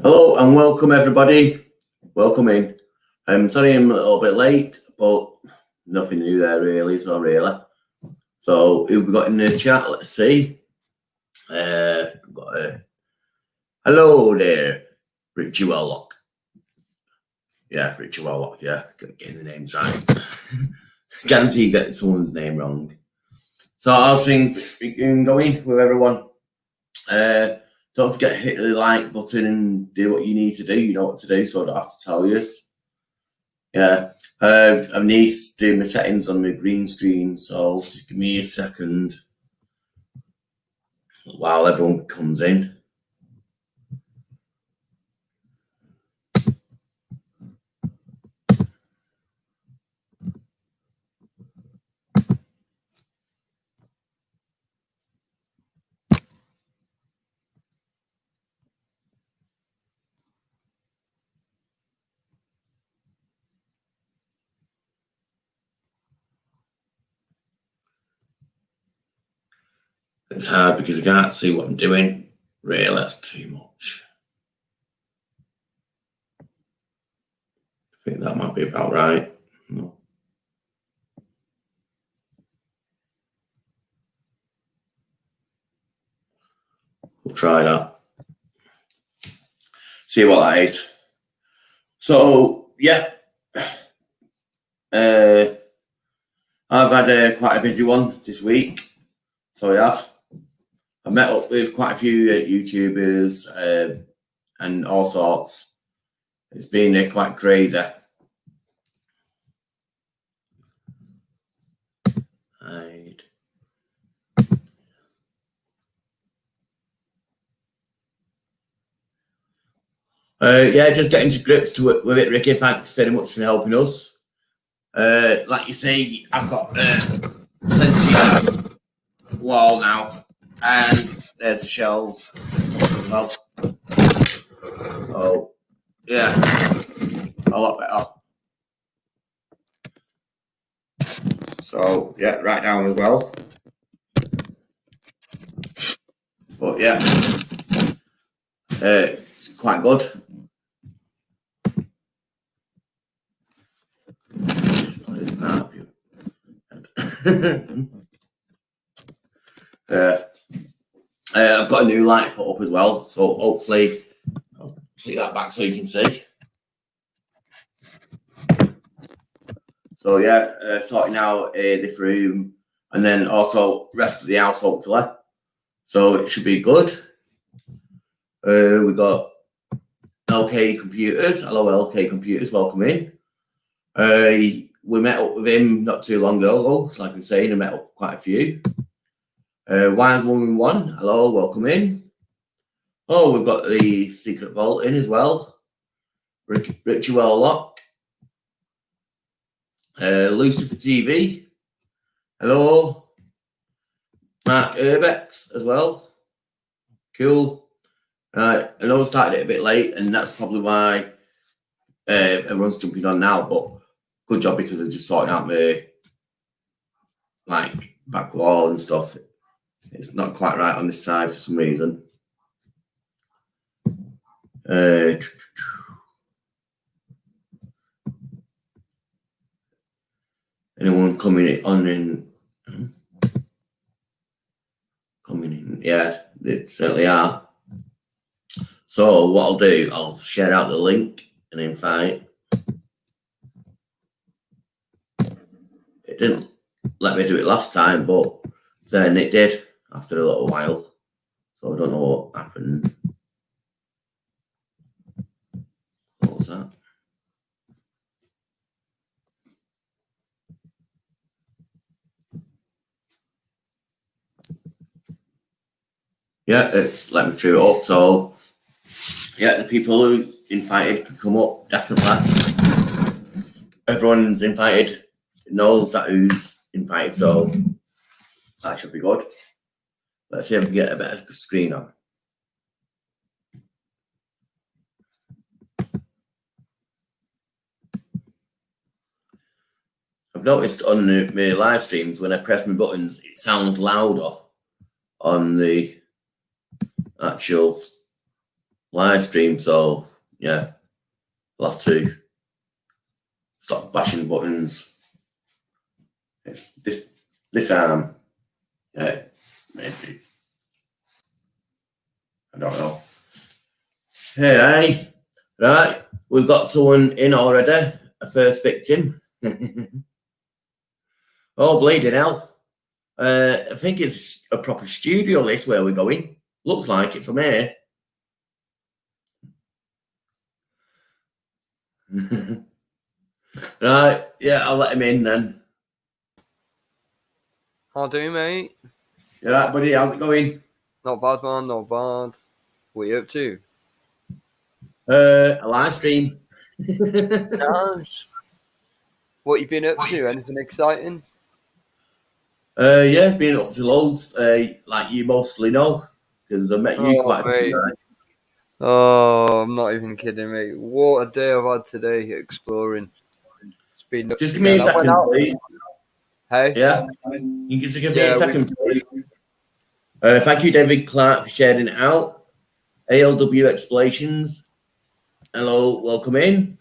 Hello and welcome everybody. Welcome in. Sorry I'm a little bit late, but nothing new there really, so who we got in the chat? Let's see. Hello there, Richie Wellock. Yeah, Richie Wellock, yeah, getting the names right. Guarantee you get someone's name wrong. So how's things been going with everyone? Don't forget to hit the like button and do what you need to do. You know what to do, so I don't have to tell you. Yeah, I need to do my settings on my green screen, so just give me a second while everyone comes in. It's hard because I can't see what I'm doing. Really, that's too much. I think that might be about right. No. We'll try that. See what that is. So, yeah. I've had quite a busy one this week. So I have. I met up with quite a few YouTubers and all sorts. It's been quite crazy. Hide. Yeah, just getting to grips with it, Ricky. Thanks very much for helping us. Like you say, I've got plenty of wall now, and there's the shelves. Well, so yeah, a lot better. So yeah, right down as well. But yeah, it's quite good. I've got a new light put up as well, so hopefully I'll see that back so you can see. So yeah, sorting out this room and then also rest of the house hopefully. So it should be good. We got LK Computers. Hello LK Computers, welcome in. We met up with him not too long ago, like I'm saying, I met up quite a few. Wise Woman 1, hello, welcome in. Oh, we've got the Secret Vault in as well. Richie Wellock. Lucifer TV. Hello. Mark Urbex as well. Cool. I know I started it a bit late, and that's probably why everyone's jumping on now, but good job because I just sorted out my back wall and stuff. It's not quite right on this side for some reason. Anyone coming on in? Coming in? Yeah, they certainly are. So what I'll do, I'll share out the link and invite. It didn't let me do it last time, but then it did after a little while. So I don't know what happened. What was that? Yeah, it's let me through it up. So yeah, the people who invited can come up, definitely. Everyone's invited, knows that who's invited, so that should be good. Let's see if we can get a better screen on. I've noticed on my live streams, when I press my buttons, it sounds louder on the actual live stream. So yeah, I'll have to stop bashing buttons. It's this arm. Yeah, maybe. I don't know. Hey, right, we've got someone in already. A first victim. Oh, bleeding hell. I think it's a proper studio, this, where we're going. Looks like it from here. Right, yeah, I'll let him in then. How do you, mate? You right, buddy? How's it going? Not bad, man, not bad. What are you up to? A live stream. Nice. What you been up to? Anything exciting? Yeah, been up to loads, like you mostly know, because I met you quite a few times. Oh, I'm not even kidding, mate. What a day I've had today exploring. It's been just give me a second, please. Hey? Yeah, you can just give me a second, please. Thank you, David Clark, for sharing it out. ALW Explorations. Hello, welcome in.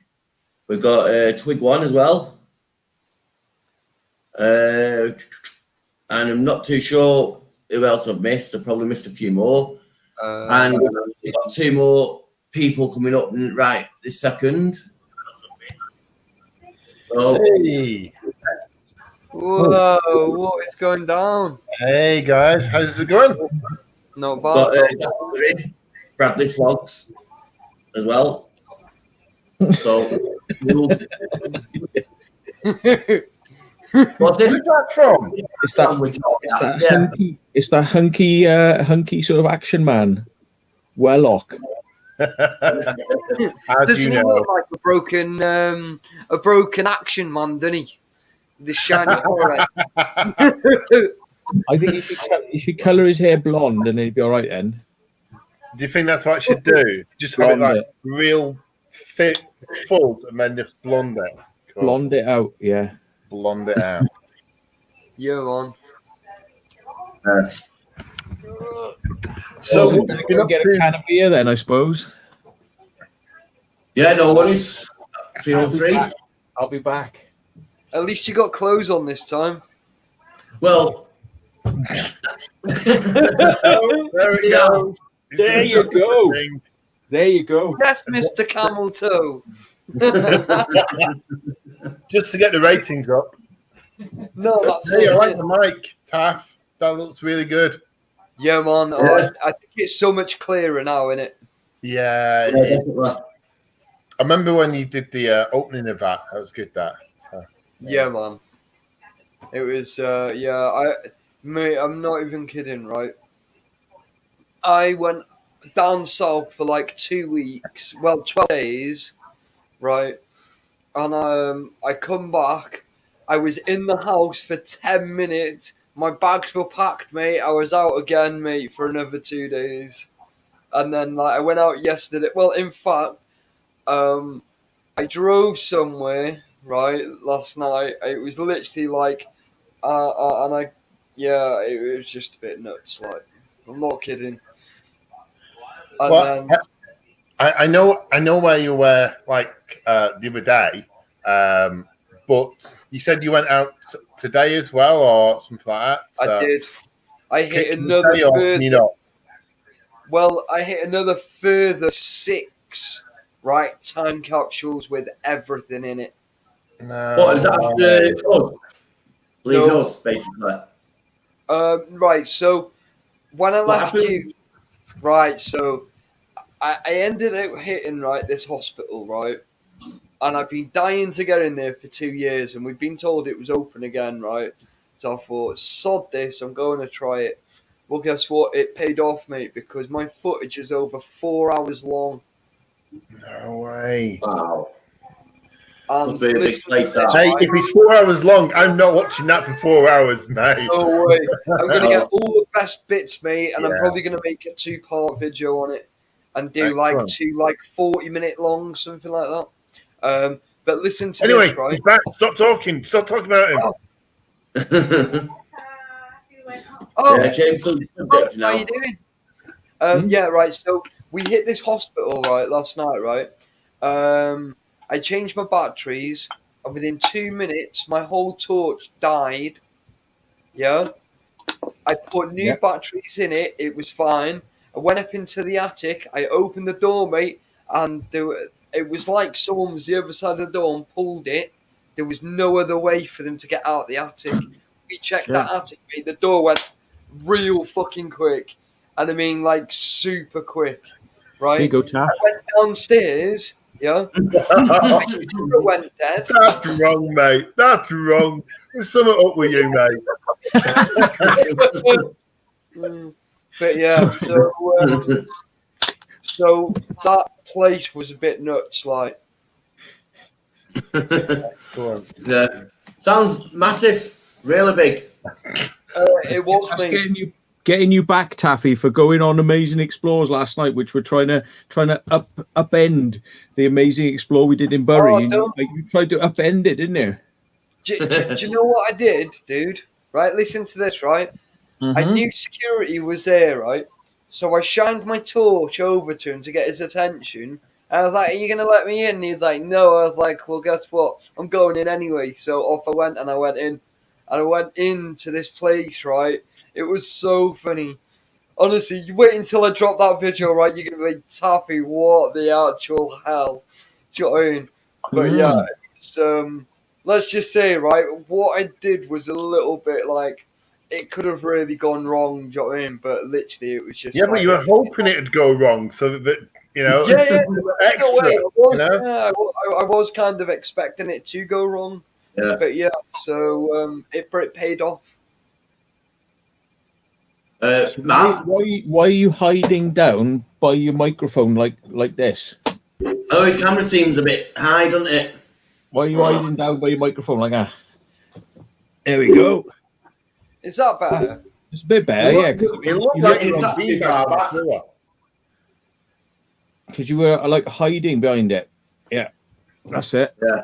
We've got Twig One as well. And I'm not too sure who else I've missed. I've probably missed a few more. And we've got 2 more people coming up right this second. So, hey. Whoa, what is going down? Hey guys, how's it going? Not bad. Got Bradley Flogs as well. So, what's this? Who's that from? It's that hunky sort of action man, Wellock. Doesn't he look like a broken action man, doesn't he? The shiny forehead. I think he should colour his hair blonde and he'd be all right then. Do you think that's what I should do? Just have it like real thick, full, and then just blonde it. Cool. Blonde it out, yeah. Blonde it out. Yeah, man. So we'll get a can of beer then, I suppose. Yeah, no worries. Feel free. I'll be back. At least you got clothes on this time. Well, there we go. There you go. There you go. Yes, Mr. Camel Toe. Just to get the ratings up. No, that's Hey, I like the mic, Taff. That looks really good. Yeah, man. Yeah. I think it's so much clearer now, isn't it? Yeah. I remember when you did the opening of that. That was good, that. So, yeah, man. It was, mate, I'm not even kidding, right? I went down south for like 2 weeks, 12 days, right? And I come back. I was in the house for 10 minutes. My bags were packed, mate. I was out again, mate, for another 2 days. And then like I went out yesterday. Well, in fact, I drove somewhere, right, last night. It was literally like, it was just a bit nuts. Like, I'm not kidding. And well, then, I know where you were like the other day, but you said you went out today as well, or something like that. So. I did. I hit another. Well, I hit another further 6, right, time capsules with everything in it. No. What is that after us? Leaving us, basically. Right, so when I left you, right, so I ended up hitting, right, this hospital, right, and I've been dying to get in there for 2 years, and we've been told it was open again, right, so I thought, sod this, I'm going to try it. Well, guess what? It paid off, mate, because my footage is over 4 hours long. No way. Wow. And Hey, if it's 4 hours long, I'm not watching that for 4 hours, mate. No way. I'm going to get all the best bits, mate, and I'm probably going to make a 2-part video on it and do like 2 40-minute long, something like that. But listen to this, right? He's back. Stop talking. Stop talking about him. Oh, yeah, James, how you doing? Yeah, right. So we hit this hospital right last night, right? I changed my batteries, and within 2 minutes, my whole torch died. Yeah, I put new Yeah. batteries in it. It was fine. I went up into the attic. I opened the door, mate, and it was like someone was the other side of the door and pulled it. There was no other way for them to get out the attic. We checked that attic, mate. The door went real fucking quick, and I mean like super quick, right? Here you go, Taff. I went downstairs. Yeah, my camera went dead. That's wrong, mate. That's wrong. There's something up with you, mate. But yeah, so that place was a bit nuts, like. Go on. Yeah. Sounds massive, really big. It was That's me. getting you back, Taffy, for going on Amazing Explores last night, which we're trying to upend the Amazing Explore we did in Bury. Oh, and you tried to upend it, didn't you? Do you know what I did, dude? Right, listen to this, right? I Mhm. knew security was there, right? So I shined my torch over to him to get his attention. And I was like, "Are you gonna let me in?" And he's like, "No." I was like, "Well, guess what? I'm going in anyway." So off I went, and I went in, and I went into this place, right? It was so funny. Honestly, you wait until I drop that video, right? You're gonna be Taffy, what the actual hell? Do you know what I mean? But yeah, it's, let's just say, right, what I did was a little bit like it could have really gone wrong. Do you know what I mean? But literally, it was just Yeah, like, but you were hoping it'd go wrong, so that you know. yeah, yeah. Extra, In a way, I was, you know? yeah, I was kind of expecting it to go wrong. Yeah. But yeah, so it paid off. Matt, Why are you hiding down by your microphone like this? oh, his camera seems a bit high, doesn't it? Why are you hiding down by your microphone like that? There we go. Is that better? It's a bit better, yeah. It looked You like it's you not were too far back. Because you were like hiding behind it. Yeah, that's it. Yeah.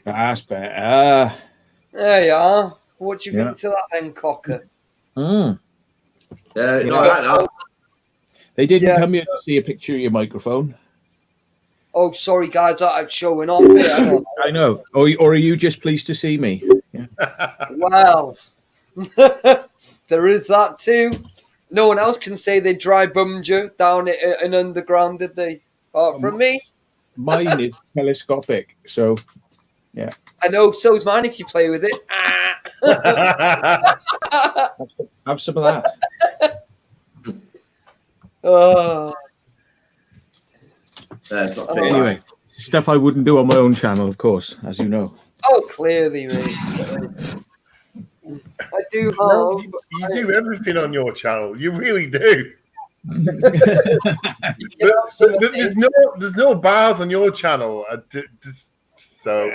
That's better. There you are. What do you Yeah. think to that then, Cocker? Mm. Yeah, it's Yeah. all right now. They didn't Yeah. come here to see a picture of your microphone. Oh, sorry, guys, I'm showing off here. Hang on. I know. Or are you just pleased to see me? Yeah. Well, there is that too. No one else can say they dry bummed you down in underground, did they? Apart from me. Mine is telescopic, so I know, so is mine if you play with it. have some of that. Oh, It's not too Oh. Anyway, stuff I wouldn't do on my own channel, of course, as you know. clearly, mate. I do No, have. you do everything on your channel. You really do. There's no bars on your channel. So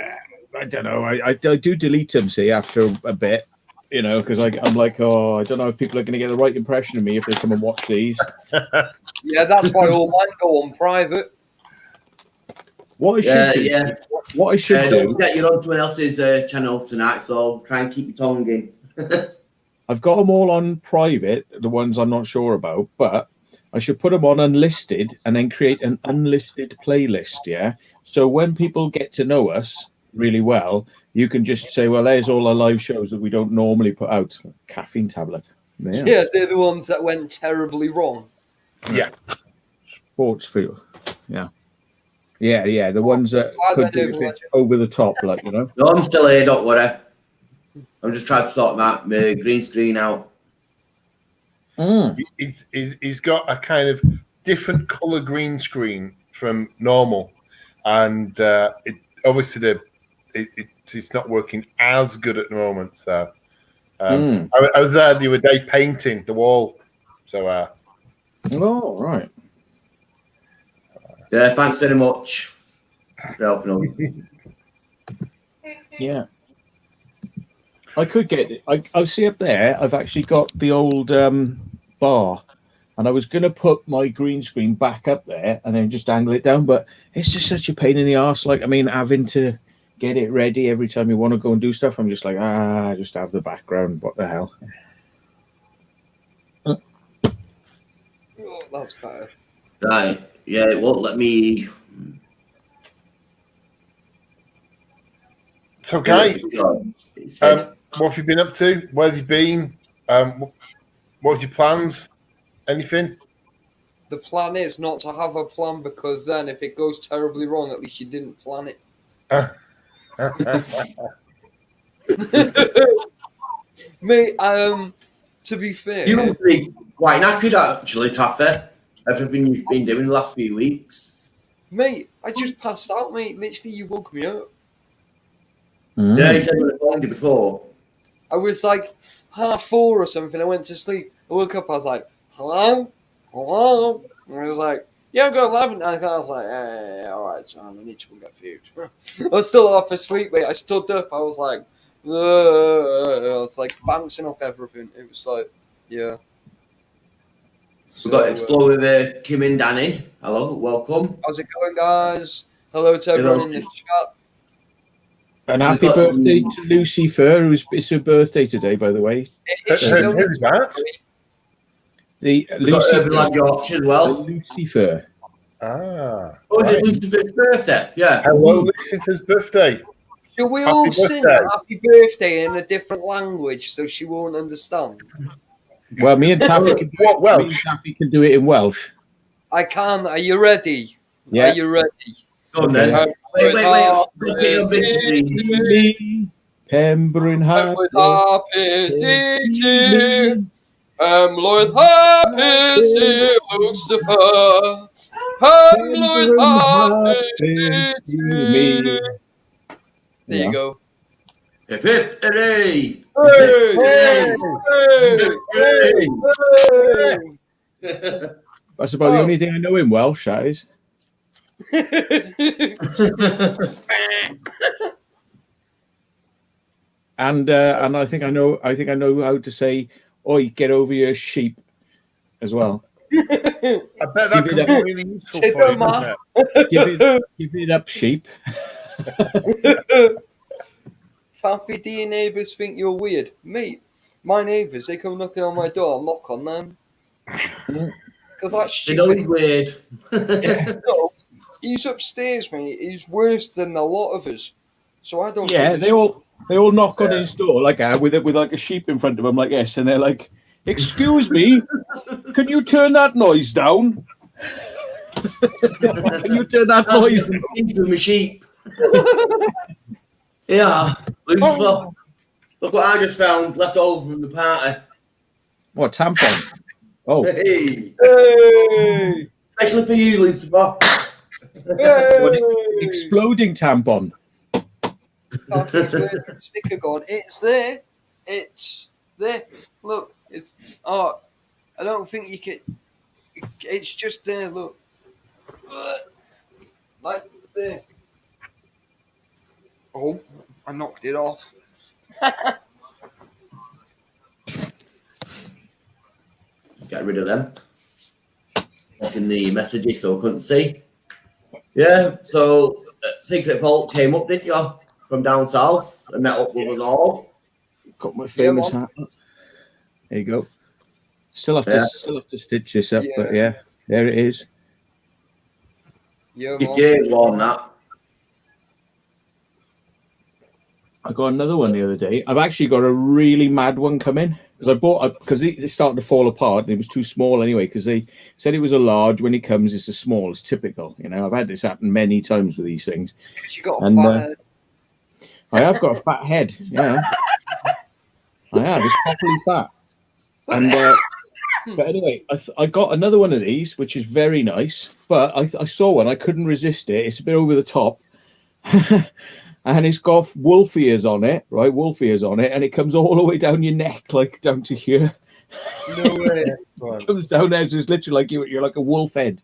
I don't know. I do delete them, see, after a bit, you know, because I'm like, oh, I don't know if people are going to get the right impression of me if they come and watch these. Yeah, that's why all mine go on private. What I should do, yeah. what I should Don't do, forget you're on someone else's channel tonight, so try and keep your tongue in. I've got them all on private, the ones I'm not sure about, but I should put them on unlisted and then create an unlisted playlist, yeah? So when people get to know us really well, you can just say, well, there's all our live shows that we don't normally put out. Caffeine tablet. Yeah, they're the ones that went terribly wrong. yeah. Sports field. Yeah. Yeah, the ones that Why could they be a do bit over the top, like, you know? No, I'm still here, don't worry. I'm just trying to sort my green screen out. He's got a kind of different color green screen from normal, and it obviously it's not working as good at the moment. So I was there the other day painting the wall. So Oh, right. Yeah, thanks very much for helping us. Yeah. I could get it. I see up there, I've actually got the old bar, and I was going to put my green screen back up there and then just angle it down, but it's just such a pain in the arse. Like, I mean, having to get it ready every time you want to go and do stuff, I'm just like, just have the background. What the hell? That's better. Right. Yeah, it won't let me. So, guys, It said, what have you been up to? Where have you been? What's your plans? Anything? The plan is not to have a plan because then if it goes terribly wrong, at least you didn't plan it. Mate, to be fair, you must be quite knackered actually, Taffy. Everything you've been doing the last few weeks. mate, I just passed out, mate. Literally, you woke me up. Yeah, you said you phoned you before. I was like 4:30 or something. I went to sleep. I woke up. I was like, "Hello, hello." And I was like, "Yeah, I'm going live." And I was like, "Yeah, all right, son. I need to go get food." I was still half asleep, mate. I stood up. I was like, I was like bouncing off everything. It was like, yeah. We've got Explorer Kim and Danny. Hello, welcome. How's it going, guys? Hello to everyone in the chat. And happy birthday to Lucy Fur, it's her birthday today, by the way. Who's that? The We've got Lucy Urban Yorkshire as well. Lucy Fur. Ah. Oh, is it Lucifer's birthday? Yeah. Hello, Lucifer's birthday. Shall we Happy all sing birthday. happy birthday in a different language so she won't understand? Well, me and Taffy can do What, Welsh? Me and Taffy can do it in Welsh. I can. Are you ready? Yeah. Are you ready? Go on then. Wait. Let's get your big screen. Me, Pembryn Happy City. Lord Happy City, Lucifer. Lord Happy City. There you go. Hip hip hooray! Hey! Hey! Hey! That's about the only thing I know in Welsh, that is. And I think I know how to say, "Oi, get over your sheep," as well. I bet that could be really useful for you, doesn't it? Give it up, sheep. Taffy, do your neighbours think you're weird? Mate, my neighbours, they come knocking on my door, I'll knock on them. Because that's You know stupid. he's weird. No, he's upstairs, mate. He's worse than a lot of us. So I don't. Yeah, they all knock on his door like with like a sheep in front of them like this, and they're like, "Excuse me, can you turn that noise down? Can you turn that noise down?" Into my sheep. Yeah, Lucifer. Look what I just found left over from the party. What, tampon? Oh, Hey, Hey! especially for you, Lucifer. Hey! exploding tampon. Taffy's wearing a sticker gone. It's there. It's there. Look. It's. Oh, I don't think you can. It's just there. Look. Like there. Oh, I knocked it off. Let's get rid of them. Locking the messages so I couldn't see. Yeah, so Secret Vault came up, didn't you? From down south and met up with us all. Got my famous hat. There you go. Still have to stitch this up, but yeah, there it is. Yeah, Your gear's on that. I got another one the other day. I've actually got a really mad one coming because I bought because it started to fall apart. And it was too small anyway because they said it was a large. When it comes, it's a small. It's typical. You know, I've had this happen many times with these things. You got a fat head. I have got a fat head. Yeah, I have. It's properly fat. And but anyway, I got another one of these, which is very nice. But I saw one. I couldn't resist it. It's a bit over the top. And it's got wolf ears on it, right? Wolf ears on it, and it comes all the way down your neck, like down to here. No way. It comes down there, so it's literally like you're like a wolf head.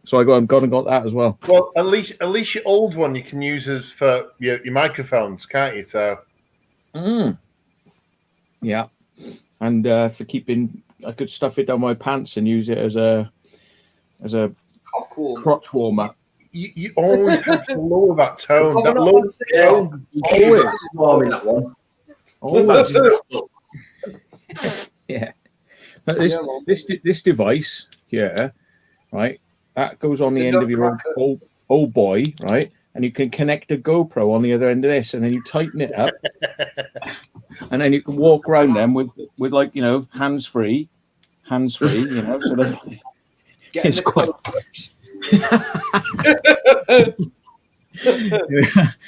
So I got that as well. Well, at least your old one you can use as for your microphones, can't you? So, yeah, and for keeping, I could stuff it down my pants and use it as a crotch warmer. You always have to lower that tone. Oh, That no, low tone. Always warm in that one. Always. Yeah. But this device here, right? That goes on It's the a end of your nutcracker. old boy, right? And you can connect a GoPro on the other end of this, and then you tighten it up, and then you can walk around them with like, you know, hands free, you know, so that Getting it's the quite. close-ups.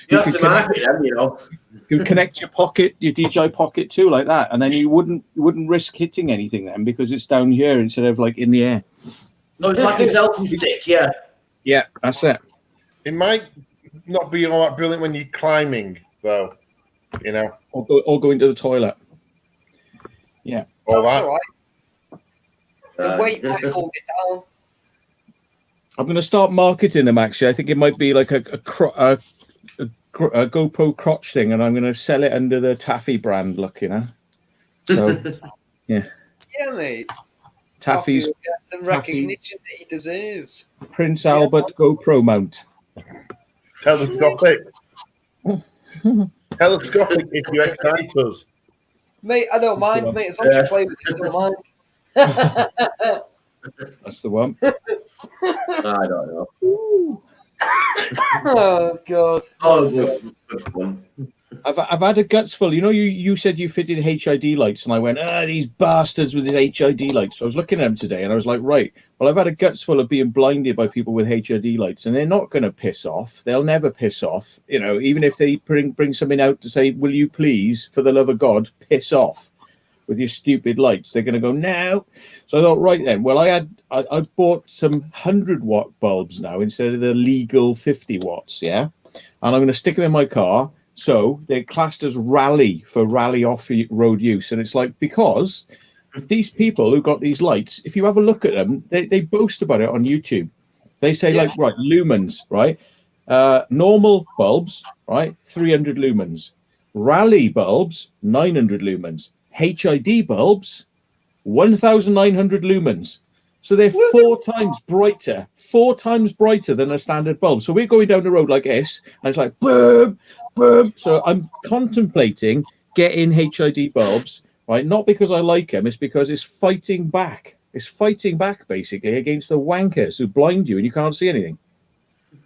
You have to market them, you know. You could connect your pocket, your DJI pocket too, like that, and then you wouldn't risk hitting anything then because it's down here instead of like in the air. No, it's like a selfie stick, yeah. Yeah, that's it. It might not be all that brilliant when you're climbing, though. You know, Or go into the toilet. Yeah, all That's that. all right. The weight might hold it down. I'm going to start marketing them. Actually, I think it might be like a GoPro crotch thing, and I'm going to sell it under the Taffy brand. Look, you know. So yeah, mate. Taffy's Will get some recognition that he deserves. Prince Albert GoPro mount. Telescopic. Telescopic if you excite us. Mate, I don't mind, mate. As long as you play with it, I don't mind. That's the one. I don't know. Oh, God. Oh, good fun. I've had a guts full. You know, you said you fitted HID lights, and I went, these bastards with his HID lights. So I was looking at them today, and I was like, right, well, I've had a guts full of being blinded by people with HID lights, and they're not going to piss off. They'll never piss off. You know, even if they bring something out to say, will you please, for the love of God, piss off with your stupid lights, they're going to go, no. So I thought, right then, well, I bought some 100-watt bulbs now instead of the legal 50 watts, yeah? And I'm going to stick them in my car. So they're classed as rally for rally off-road use. And it's like, because these people who got these lights, if you have a look at them, they boast about it on YouTube. They say, like, right, lumens, right? Normal bulbs, right? 300 lumens. Rally bulbs, 900 lumens. HID bulbs, 1,900 lumens. So they're four times brighter than a standard bulb. So we're going down the road like this, and it's like boom, boom. So I'm contemplating getting HID bulbs, right? Not because I like them, it's because it's fighting back. It's fighting back basically against the wankers who blind you and you can't see anything.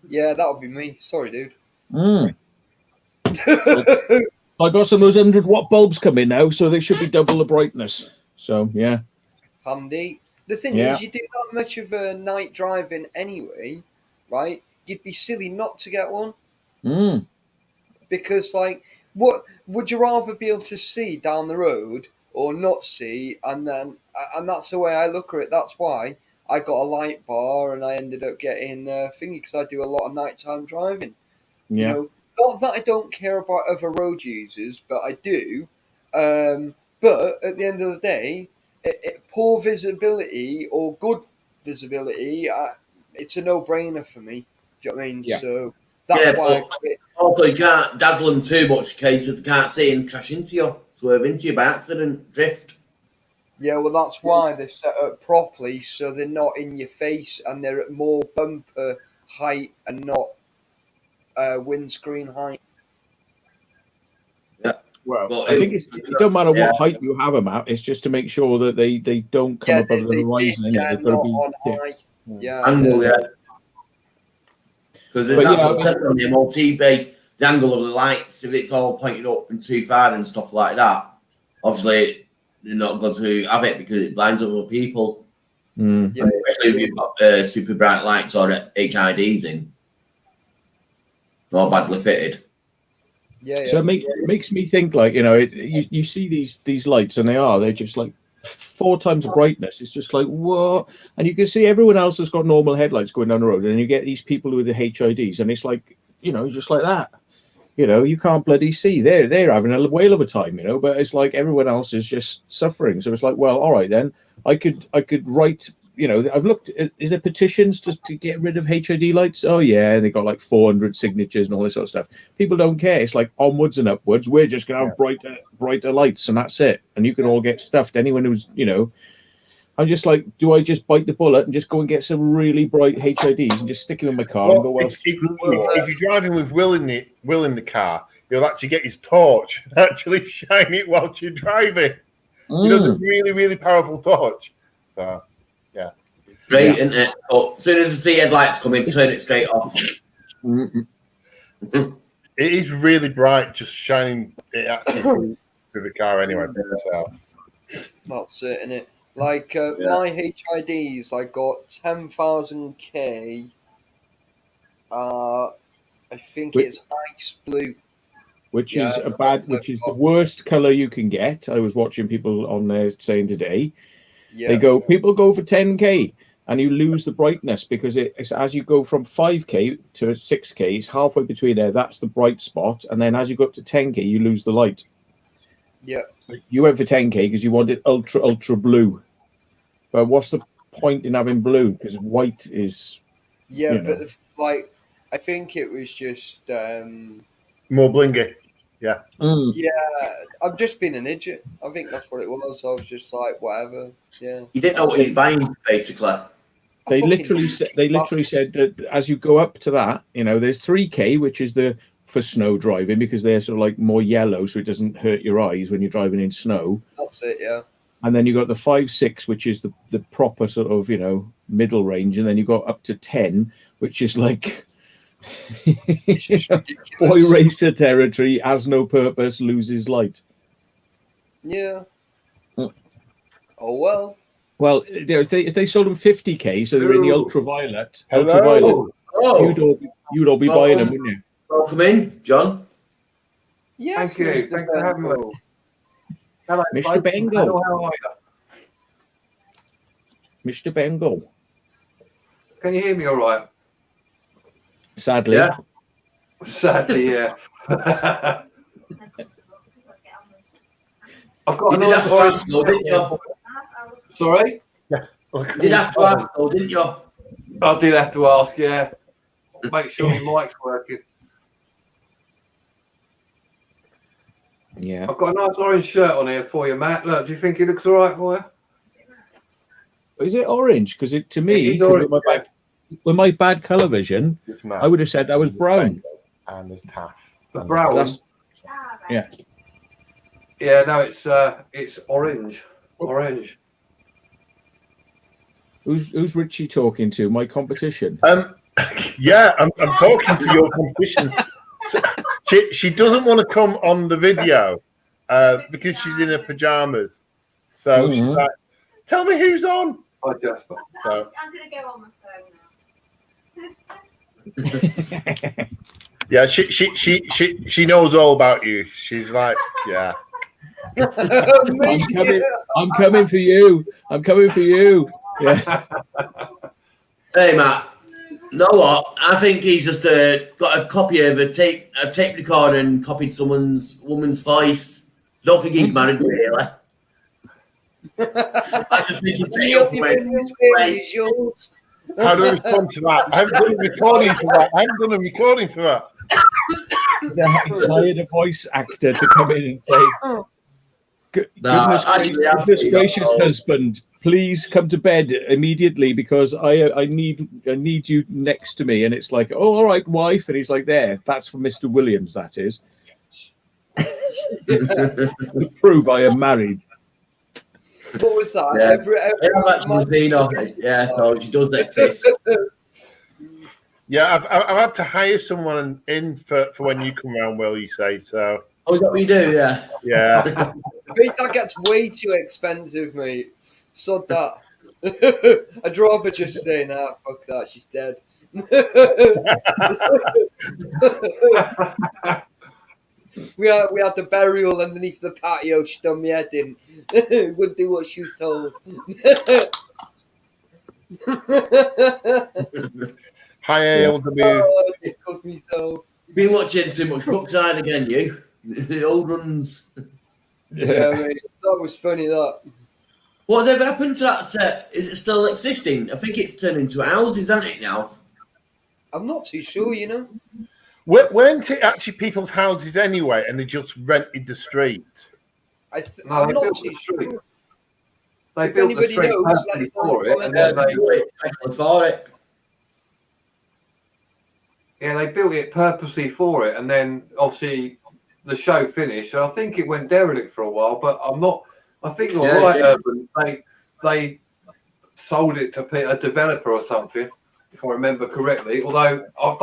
Yeah, that would be me. Sorry, dude. I got some of those 100-watt bulbs coming now, so they should be double the brightness. So yeah, handy. The thing is, you do that much of a night driving anyway, right? You'd be silly not to get one. Because, like, what would you rather be able to see down the road or not see? And that's the way I look at it. That's why I got a light bar and I ended up getting thingy because I do a lot of nighttime driving. Yeah. You know, not that I don't care about other road users, but I do. But at the end of the day, poor visibility or good visibility, it's a no-brainer for me. Do you know what I mean? Yeah. So that's why. Also, you can't dazzle them too much in case they can't see and crash into you, swerve into you by accident, drift. Yeah, well, that's why they're set up properly, so they're not in your face and they're at more bumper height and not windscreen height. Yeah. Well, But I think it don't matter what height you have them at. It's just to make sure that they don't come above the horizon. They've got to be high. Yeah. Angle, because that's what says on the MOTB, the angle of the lights, if it's all pointed up and too far and stuff like that, obviously they're not going to have it because it blinds other people. Yeah. Especially if you've got super bright lights or HIDs in, or badly fitted. Yeah. So it makes me think, like, you know, you see these lights and they're just like 4 times the brightness. It's just like, what? And you can see everyone else has got normal headlights going down the road, and you get these people with the HIDs, and it's like, you know, just like that. You know, you can't bloody see. They're having a whale of a time, you know, but it's like everyone else is just suffering. So it's like, well, all right then. I could write, you know, I've looked at, is there petitions to get rid of HID lights? Oh yeah, and they got like 400 signatures and all this sort of stuff. People don't care. It's like onwards and upwards. We're just gonna have brighter lights, and that's it. And you can all get stuffed. Anyone who's, you know, I'm just like, do I just bite the bullet and just go and get some really bright HIDs and just stick them in my car and go, well, if you're driving with Will in the car, you'll actually get his torch and actually shine it whilst you're driving. You know, the really, really powerful torch. So, yeah. Great, isn't it? But as soon as I see headlights coming, turn it straight off. It is really bright, just shining it actually through the car anyway. So. That's it, innit? Like Yeah. my HIDs, I got 10,000K. I think it's ice blue. Which is the worst color you can get. I was watching people on there saying today. Yeah. People go for 10K and you lose the brightness because it's as you go from 5K to 6K, it's halfway between there. That's the bright spot. And then as you go up to 10K, you lose the light. Yeah. You went for 10K because you wanted ultra blue. But what's the point in having blue? Because white is... Yeah, but like, I think it was just... more blingy. Yeah. Yeah, I've just been an idiot. I think that's what it was. I was just like, whatever. Yeah. You didn't know what you're buying, basically. They literally said that as you go up to that, there's 3K, which is for snow driving because they're sort of like more yellow, so it doesn't hurt your eyes when you're driving in snow. That's it, yeah. And then you got the 5, 6, which is the proper sort of middle range, and then you got up to 10, which is like boy racer territory, has no purpose, loses light. Yeah. Oh well. Well, if they sold them 50K, so they're in the ultraviolet. Hello. You'd all be buying them, wouldn't you? Welcome in, John. Yes, Thank you. Thanks for having me. Hello, Mr. Bengal. Hello, how are you? Mr. Bengal. Can you hear me all right? Sadly. Yeah. Sadly, yeah. I've got You a did nice have to ask, though, didn't you? Sorry? You did have to ask, though, didn't you? I did have to ask, yeah. Make sure your mic's working. Yeah. I've got a nice orange shirt on here for you, Matt. Look, do you think it looks all right for you? Is it orange? Because to me, It is orange, with my bad colour vision, I would have said that was brown. And there's taff. The brown? Yeah. Yeah, no, it's orange. Orange. Who's Richie talking to? My competition. Yeah, I'm talking to your competition. She doesn't want to come on the video because she's in her pajamas. So she's like, "Tell me who's on." Hi, Jasper. So, I'm going to go on my phone now. yeah, she knows all about you. She's like, yeah. I'm coming for you. I'm coming for you. Yeah. Hey, Matt. You know what? I think he's just got a copy of a tape recorder and copied someone's woman's voice. Don't think he's married, really. I just think he's How do I respond to that? I haven't done a recording for that. He's hired a voice actor to come in and say, goodness gracious, husband, please come to bed immediately because I need you next to me. And it's like, oh, all right, wife. And he's like, there, that's for Mr. Williams, that is. To prove I am married. What was that? Yeah, so she does exist. Yeah, I've had to hire someone in for when you come around, Will, you say so. Oh, is that what you do? Yeah. Yeah. Mate, that gets way too expensive, mate. Sod that. I'd rather just say, nah, fuck that, she's dead. We had the burial underneath the patio, she done me head in. Wouldn't do what she was told. Hi, ALW. Oh, it got me so. You've been watching too much Brookside again, you. The old runs. Yeah, mate, that was funny, that. What's ever happened to that set? Is it still existing? I think it's turned into houses, hasn't it, now? I'm not too sure, you know. Weren't it actually people's houses anyway, and they just rented the street? No, I'm they not built too the sure. street. They If built the anybody street knows, perfectly let us know for in it, the and then they built it purposely for it, and then obviously the show finished. And I think it went derelict for a while, but I'm not. I think you're right, Urban. sold it to a developer or something, if I remember correctly. Although I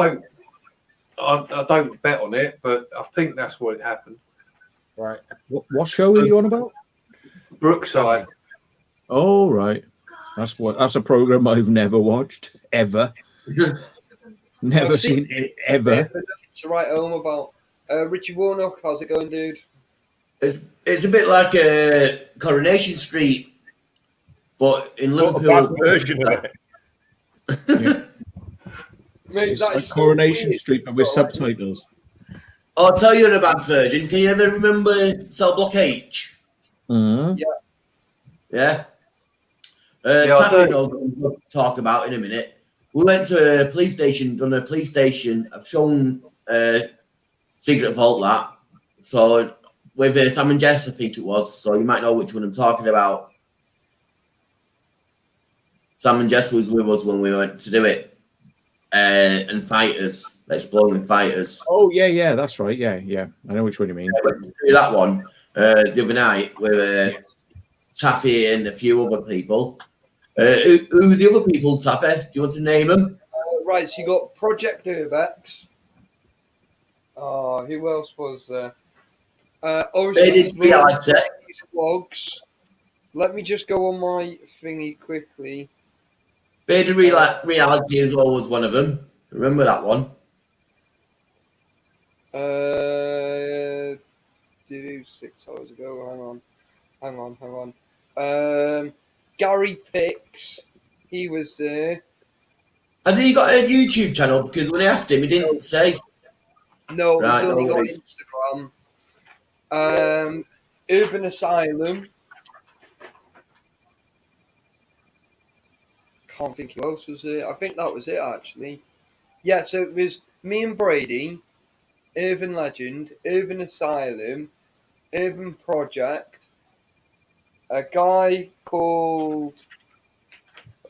don't bet on it, but I think that's what happened. Right. What show are you on about? Brookside. Oh, right. That's a program I've never watched ever. Never I've seen it ever. But nothing to write home about. Richie Warnock, how's it going, dude? It's a bit like Coronation Street, but in What a Liverpool. bad version of it. Yeah. Mate, It's that like is so Coronation weird. Street, but with It's all right. subtitles. I'll tell you a bad version. Can you ever remember Cell Block H? Uh-huh. Yeah. Yeah, I Taffy do. knows what we'll talk about in a minute. We went to a police station, done a police station. I've shown Secret Vault that. So with Sam and Jess, I think it was. So you might know which one I'm talking about. Sam and Jess was with us when we went to do it. And fighters, exploding fighters. Oh, yeah, that's right. Yeah. I know which one you mean. I went to do that one the other night with Taffy and a few other people. Who were the other people, Taffy? Do you want to name them? Right, so you got Project Urbex. Oh, who else was there? Obviously, Faded Reality. these vlogs. Let me just go on my thingy quickly. Faded Reality as well was one of them. Remember that one? Did it 6 hours ago? Hang on. Gary Picks, he was there. Has he got a YouTube channel? Because when I asked him, he didn't say. No, Right, he's only no got worries. Instagram. Urban Asylum. Can't think who else was there. I think that was it actually. Yeah, so it was me and Brady, Urban Legend, Urban Asylum, Urban Project, a guy called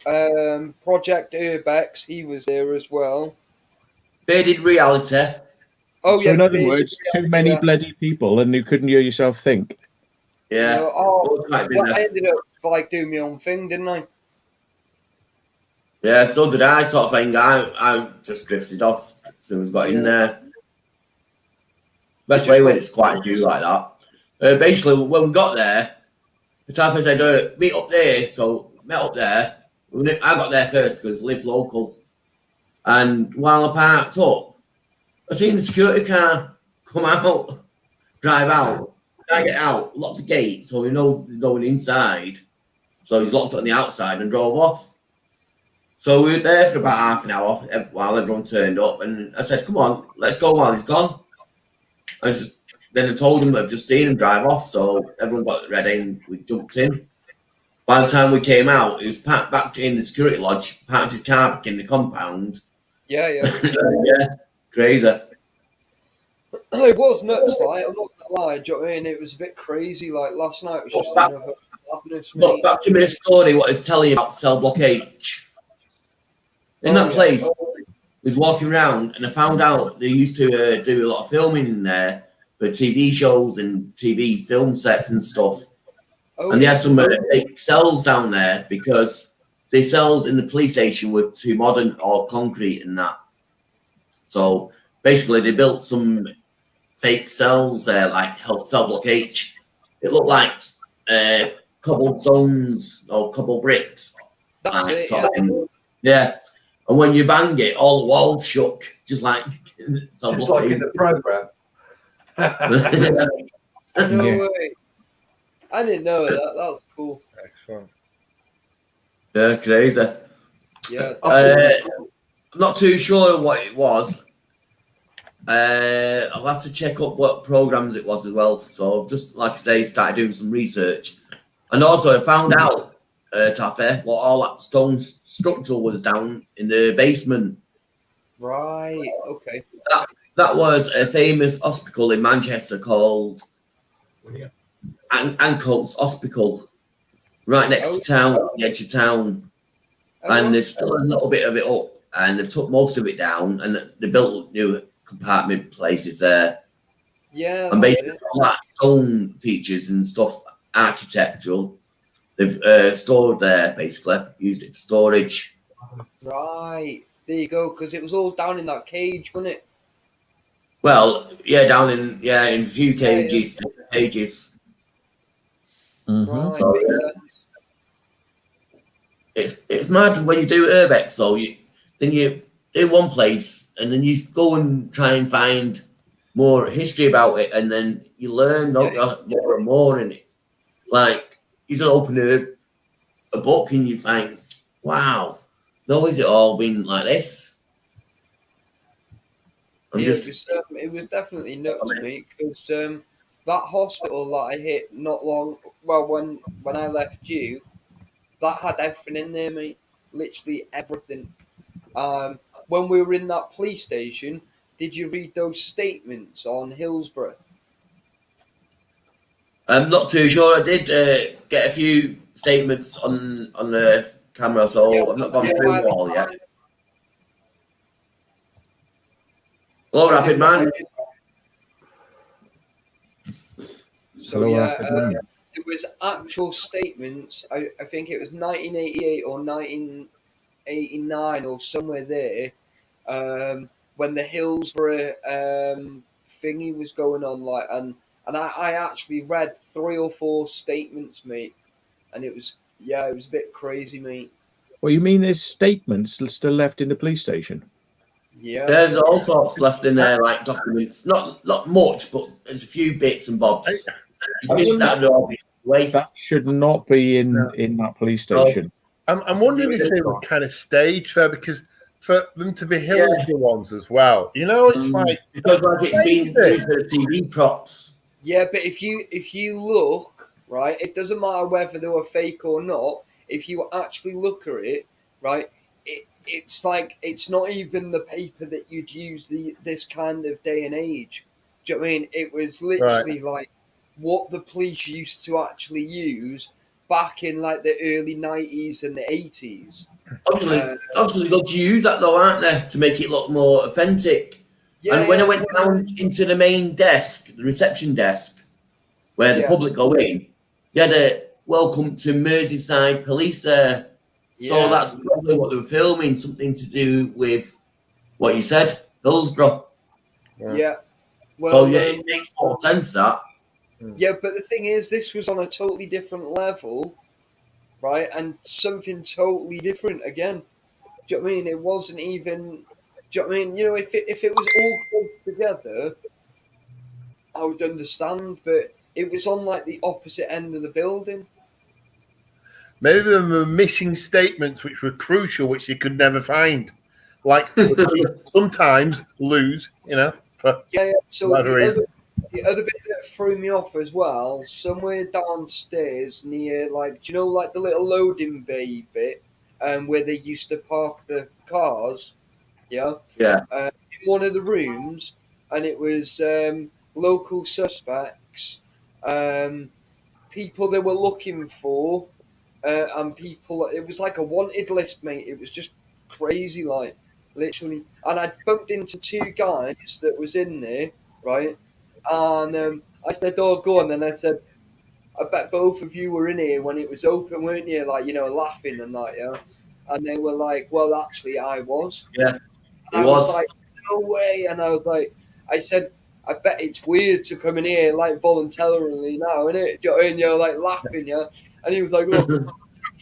Project Urbex, he was there as well. Faded Reality. Oh, So yeah. in other Big- words, too many yeah. bloody people and you couldn't hear yourself think. Yeah. No, oh, It was quite well, busy. I ended up like doing my own thing, didn't I? Yeah, so did I, sort of thing. I just drifted off as soon as I got in there. Best way when it's quite a few like that. Basically, when we got there, the Taffy said, meet up there. So, met up there. I got there first because I live local. And while I parked up, I seen the security car come out, drive out. I get out, locked the gate, so we know there's no one inside. So he's locked it on the outside and drove off. So we were there for about half an hour while everyone turned up, and I said, "Come on, let's go while he's gone." Then I told him I've just seen him drive off, so everyone got ready and we jumped in. By the time we came out, he was parked back in the security lodge, parked his car back in the compound. Yeah. Yeah, crazy. It was nuts, like, I'm not gonna lie, do you know what I mean? It was a bit crazy, like, last night was just another madness, But mate. back to my story, what I was telling you about Cell Block H. In that place, I was walking around and I found out they used to do a lot of filming in there for TV shows and TV film sets and stuff. And they had some fake cells down there because the cells in the police station were too modern or concrete and that. So basically, they built some fake cells there, like Cell Block H. It looked like cobbled stones or cobbled bricks. That's Like, it, sort of thing. Yeah. And when you bang it, all the walls shook, just like Cell Just Block like H. in the program. No Yeah. way. I didn't know that. That was cool. Excellent. Yeah, crazy. Yeah. I'm not too sure what it was. I'll have to check up what programs it was as well. So just like I say, started doing some research, and also I found out, Taffy, what all that stone structure was down in the basement. Right. Okay. That was a famous hospital in Manchester called Ancoats Hospital, right next to town, on the edge of town. And there's still a little bit of it up, and they've took most of it down, and they built new compartment places there. Yeah. And that's basically, it. all that stone features and stuff, architectural, They've stored there, basically. Used it for storage. Right. There you go. Because it was all down in that cage, wasn't it? Well, yeah, down in a few cages. Mhm. Right. So, makes yeah. sense. It's mad when you do urbex though. Then you do one place and then you go and try and find more history about it, and then you learn don't you, more and more. And it's like you just open a book and you think, wow, no, is it all been like this? It was definitely nuts, mate. Because that hospital that I hit not long, well, when I left you, that had everything in there, mate. Literally everything. When we were in that police station, did you read those statements on Hillsborough? I'm not too sure. I did get a few statements on the camera, so I've not gone through them all yet. Hello, Rapid Man. So Hello, yeah, Rapid Man. it was actual statements. I think it was 1988 or 1989 or somewhere there. When the Hillsborough thingy was going on, like, and I actually read 3 or 4 statements, mate, and it was a bit crazy, mate. Well, you mean there's statements still left in the police station? Yeah, There's all sorts left in there, like documents. Not much, but there's a few bits and bobs. You wish that would all be away. That should not be in that police station. I'm wondering if they were kind of staged there, because for them to be Hillsborough ones as well, you know, it's like because it's been used as TV props. yeah, but if you look right, it doesn't matter whether they were fake or not. If you actually look at it, right, it's like it's not even the paper that you'd use this kind of day and age. Do you know what I mean? It was literally like what the police used to actually use back in like the early 90s and the 80s. Obviously, got to use that though, aren't they, to make it look more authentic. Yeah, and when I went down into the main desk, the reception desk, where the public go in, you had a welcome to Merseyside police there. So that's probably what they were filming, something to do with what you said, Hillsborough. Yeah. Well, so it makes more sense that. Yeah, but the thing is, this was on a totally different level, right? And something totally different again. Do you know what I mean? It wasn't even. Do you know what I mean? You know, if it was all close together, I would understand. But it was on like the opposite end of the building. maybe there were missing statements which were crucial, which you could never find. Like sometimes lose, you know. Yeah. So the other bit that threw me off as well, somewhere downstairs near, like, do you know, like the little loading bay bit, where they used to park the cars, in one of the rooms, and it was local suspects, people they were looking for, and people. It was like a wanted list, mate. It was just crazy, like, literally. And I bumped into 2 guys that was in there, right? And I said, "Oh, go on." And I said, "I bet both of you were in here when it was open, weren't you? Like, you know, laughing and that, yeah." And they were like, "Well, actually, I was." Yeah, I was like, "No way!" And I was like, "I said, I bet it's weird to come in here like voluntarily now, isn't it?" Do you know what I mean? You're like laughing, yeah. And he was like, "Oh,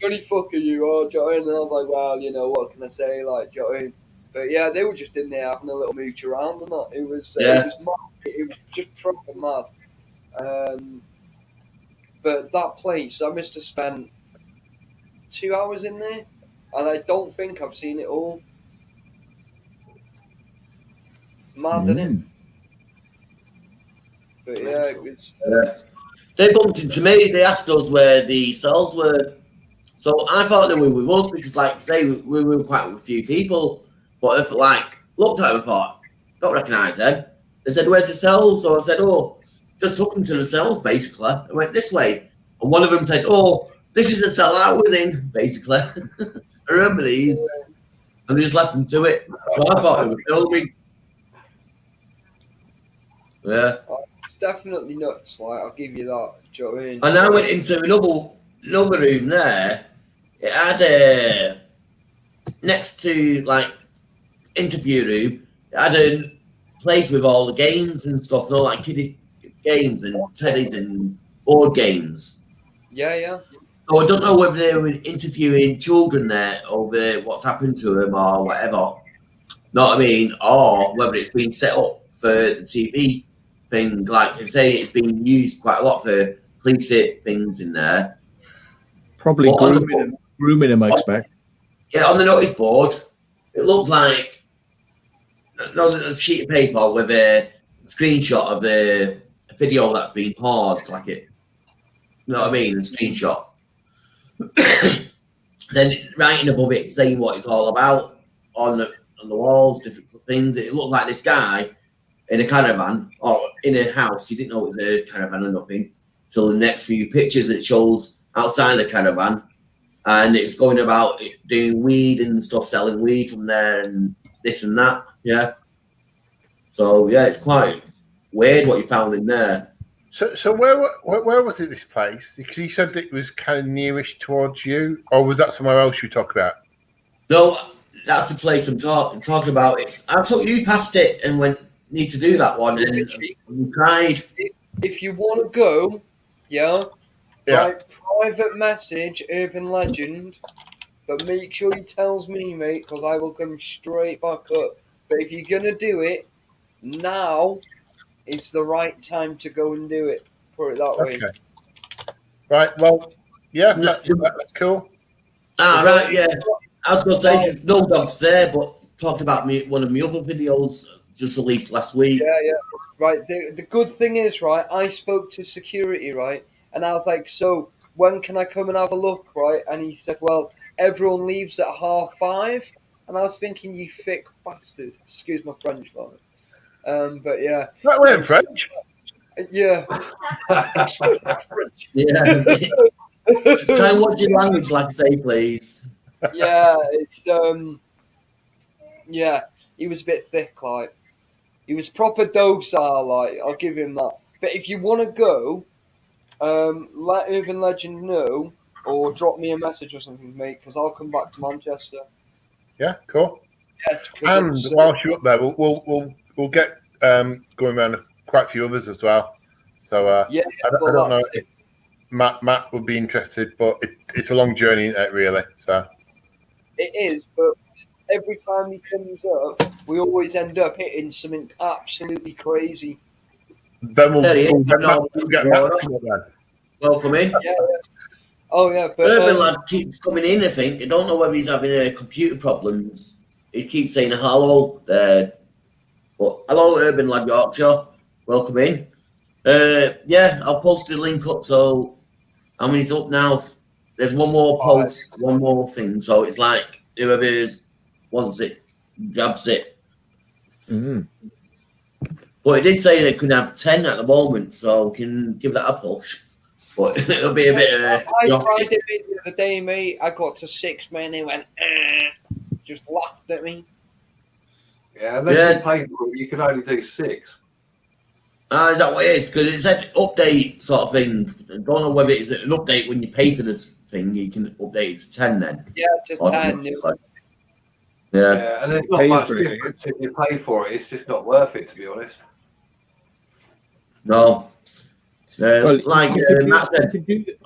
funny fucker you are." Do you know what I mean? And I was like, "Well, you know, what can I say?" Like, do you know what I mean? But yeah, they were just in there having a little mooch around and that. It was mad. It was just proper mad. But that place, I must have spent 2 hours in there, and I don't think I've seen it all. Mad, isn't it? But yeah, it was. They bumped into me. They asked us where the cells were. So I thought they were with us because, like I say, we were quite with a few people. But if, like, looked at them and thought, don't recognise them. They said, "Where's the cells?" So I said, "Oh, just took them to the cells, basically." I went this way. And one of them said, "Oh, this is the cell I was in," basically. I remember these. And they just left them to it. So I thought they were filming. Yeah. It's definitely nuts, like, I'll give you that. Do you know what I mean? And I went into another room there. It had a next to like interview room. It had a place with all the games and stuff, and all like kiddies games and teddies and board games. Yeah. So I don't know whether they were interviewing children there over what's happened to them or whatever. Know what I mean? Or whether it's been set up for the TV thing. Like I say, it's been used quite a lot for police things in there. Probably But on the- grooming them, I expect. Yeah, on the notice board, it looked like a sheet of paper with a screenshot of a video that's been paused, like it. You know what I mean? A screenshot. Then writing above it saying what it's all about on the walls, different things. It looked like this guy in a caravan or in a house. You didn't know it was a caravan or nothing till the next few pictures it shows outside the caravan, and it's going about doing weed and stuff, selling weed from there and this and that. Yeah. So yeah, it's quite weird what you found in there. So where was it, this place? Because you said it was kind of nearish towards you, or was that somewhere else you talk about? No, that's the place I'm talking about. I took you past it and went, need to do that one, and we tried. If you want to go, yeah. Right, private message, urban legend, but make sure he tells me, mate, because I will come straight back up. But if you're gonna do it, now is the right time to go and do it. Put it that way. Okay. Right. Well, yeah, that's cool. Ah, right, yeah. I was going to say, there's no dogs there, but talking about one of my other videos just released last week. Yeah. Right. The good thing is, right, I spoke to security, right, and I was like, so when can I come and have a look, right? And he said, well, everyone leaves at 5:30. And I was thinking, you thick bastard. Excuse my French, like. But yeah. That went French. Yeah. Excuse my French. Yeah. Try and watch your language, like I say, please. Yeah, it's yeah, he was a bit thick, like he was proper docile, like I'll give him that. But if you want to go, let Urban Legend know or drop me a message or something, mate, because I'll come back to Manchester. Yeah, cool. Yeah, And whilst you're up there, we'll get going around quite a few others as well. So yeah, I don't know if Matt would be interested, but it's a long journey, isn't it, really? So it is, but every time he comes up, we always end up hitting something absolutely crazy. then we'll get Matt Welcome to come up Welcome in. Yeah. Oh yeah, but Urban lad keeps coming in, I think. I don't know whether he's having computer problems. He keeps saying hello there. But hello, Urban lad Yorkshire. Welcome in. Yeah, I'll post the link up. So how many's up now? There's one more post, one more thing. So it's like whoever wants it, grabs it. Mm. But it did say they could have 10 at the moment, so we can give that a push. But it'll be a bit I tried it the other day, mate. I got to 6 men. He went, just laughed at me. Yeah, unless you pay for it, you can only do 6. Is that what it is? Because it said update sort of thing. I don't know whether it's an update when you pay for this thing. You can update it to 10 then. Yeah, to 10. Yeah. And there's not much difference if you pay for it. It's just not worth it, to be honest. No. Well, like Matt said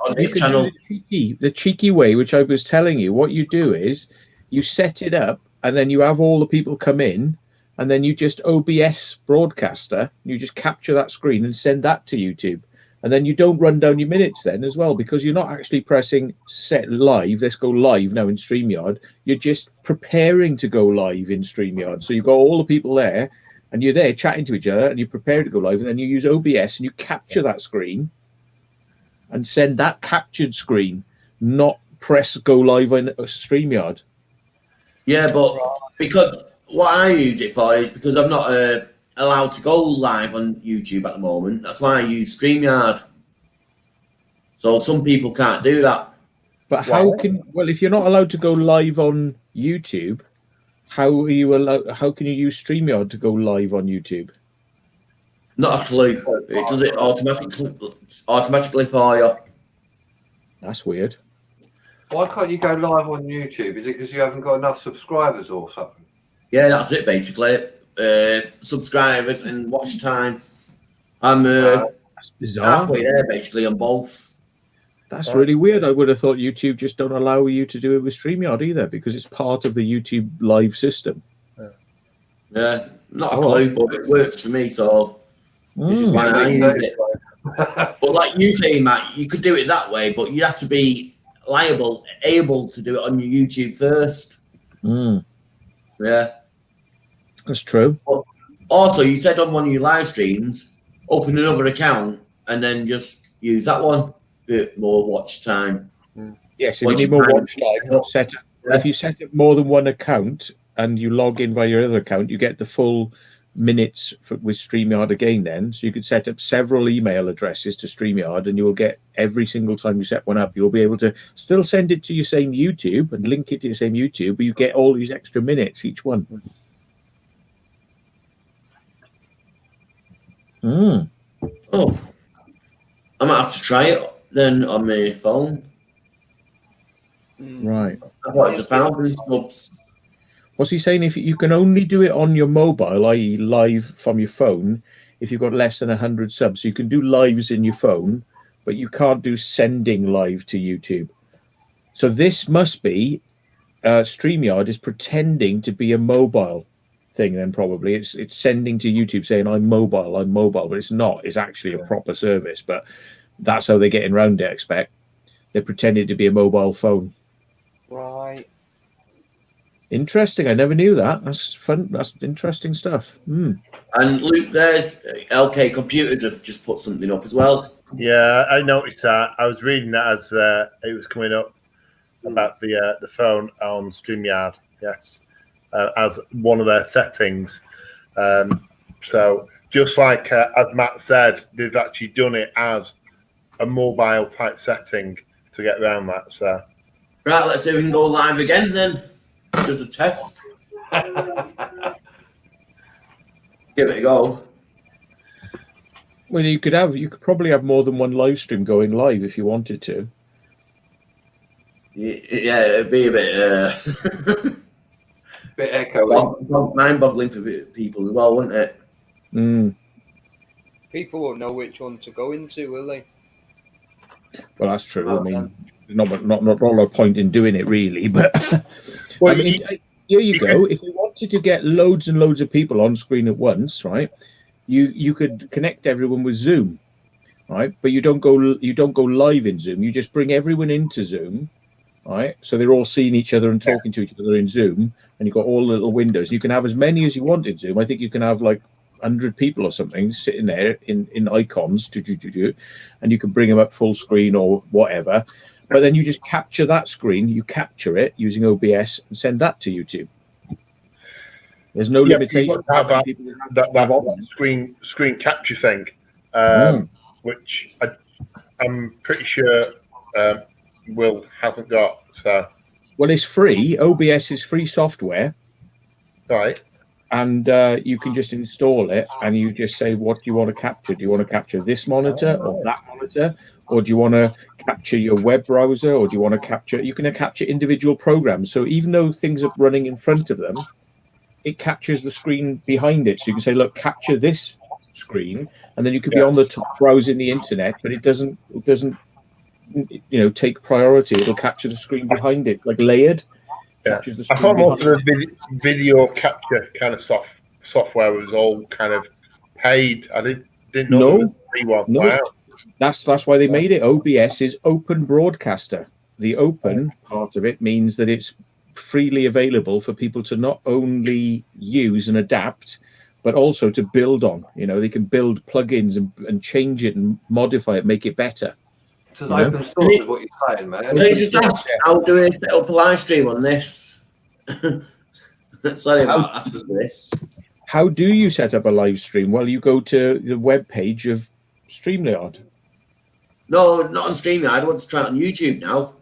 on his channel. The cheeky way, which I was telling you, what you do is you set it up and then you have all the people come in and then you just OBS broadcaster, you just capture that screen and send that to YouTube. And then you don't run down your minutes then as well, because you're not actually pressing set live. Let's go live now in StreamYard. You're just preparing to go live in StreamYard. So you've got all the people there and you're there chatting to each other and you prepare to go live, and then you use OBS and you capture that screen and send that captured screen, not press go live on StreamYard. Yeah, but because what I use it for is because I'm not allowed to go live on YouTube at the moment. That's why I use StreamYard. So some people can't do that. But how can if you're not allowed to go live on YouTube, how are you allowed? How can you use StreamYard to go live on YouTube? Not a clue. It does it automatically for you. That's weird. Why can't you go live on YouTube? Is it because you haven't got enough subscribers or something? Yeah, that's it basically. Subscribers and watch time. I'm That's bizarre. halfway there basically on both. That's really weird. I would have thought YouTube just don't allow you to do it with StreamYard either because it's part of the YouTube live system. Yeah, not a clue, but it works for me, so this is Mm. why I use it. But like you say, Matt, you could do it that way, but you have to be able to do it on your YouTube first. Mm. Yeah. That's true. Also, you said on one of your live streams, open another account and then just use that one for more watch time. Yes, if Watch you need more time. watch time, if you set up more than one account and you log in via your other account, you get the full minutes with StreamYard again then. So you could set up several email addresses to StreamYard and you will get every single time you set one up, you'll be able to still send it to your same YouTube and link it to your same YouTube, but you get all these extra minutes each one. Mm. Oh, I might have to try it then on my phone. Right. I thought it was 1,000 subs. What's he saying? If you can only do it on your mobile, i.e. live from your phone, if you've got less than 100 subs, so you can do lives in your phone, but you can't do sending live to YouTube. So this must be StreamYard is pretending to be a mobile thing. Then probably it's sending to YouTube saying I'm mobile, but it's not. It's actually a proper service. But that's how they're getting around it. I expect they're pretending to be a mobile phone. Right. Interesting. I never knew that. That's fun. That's interesting stuff. Mm. And Luke, there's LK Computers have just put something up as well. Yeah, I noticed that. I was reading that as it was coming up about the phone on StreamYard. Yes, as one of their settings. So just like as Matt said, they've actually done it as a mobile type setting to get around that. So Right, let's see if we can go live again then. Just a test. Give it a go. Well, you could probably have more than one live stream going live if you wanted to. Yeah, it'd be a bit Bit echoey. mind-boggling for people as well, wouldn't it? Mm. People won't know which one to go into, will they? Well, that's true. I mean, not a lot of point in doing it really, but Well, I mean, here you go. If you wanted to get loads and loads of people on screen at once, right? You could connect everyone with Zoom, right? But you don't go live in Zoom. You just bring everyone into Zoom, right? So they're all seeing each other and talking to each other in Zoom, and you've got all the little windows. You can have as many as you want in Zoom. I think you can have like 100 people or something sitting there in icons, and you can bring them up full screen or whatever. But then you just capture that screen, you capture it using OBS and send that to YouTube. There's no limitation. That screen capture thing, which I'm pretty sure Will hasn't got. So, well, it's free. OBS is free software, right? And you can just install it, and you just say what do you want to capture. Do you want to capture this monitor or that monitor, or do you want to capture your web browser, or do you want to capture? You can capture individual programs. So even though things are running in front of them, it captures the screen behind it. So you can say, look, capture this screen, and then you could be on the top browsing the internet, but it doesn't take priority. It'll capture the screen behind it, like layered. Yeah. I thought most of the video capture kind of software was all kind of paid. I didn't know there was a free one. No. Wow. That's why they made it. OBS is open broadcaster. The open part of it means that it's freely available for people to not only use and adapt, but also to build on. They can build plugins and change it and modify it, make it better. It's as open source is what you're saying, man. Can I just ask, how do we set up a live stream on this? Sorry about asking this. How do you set up a live stream? Well, you go to the web page of StreamYard. No, not on StreamYard. I want to try it on YouTube now.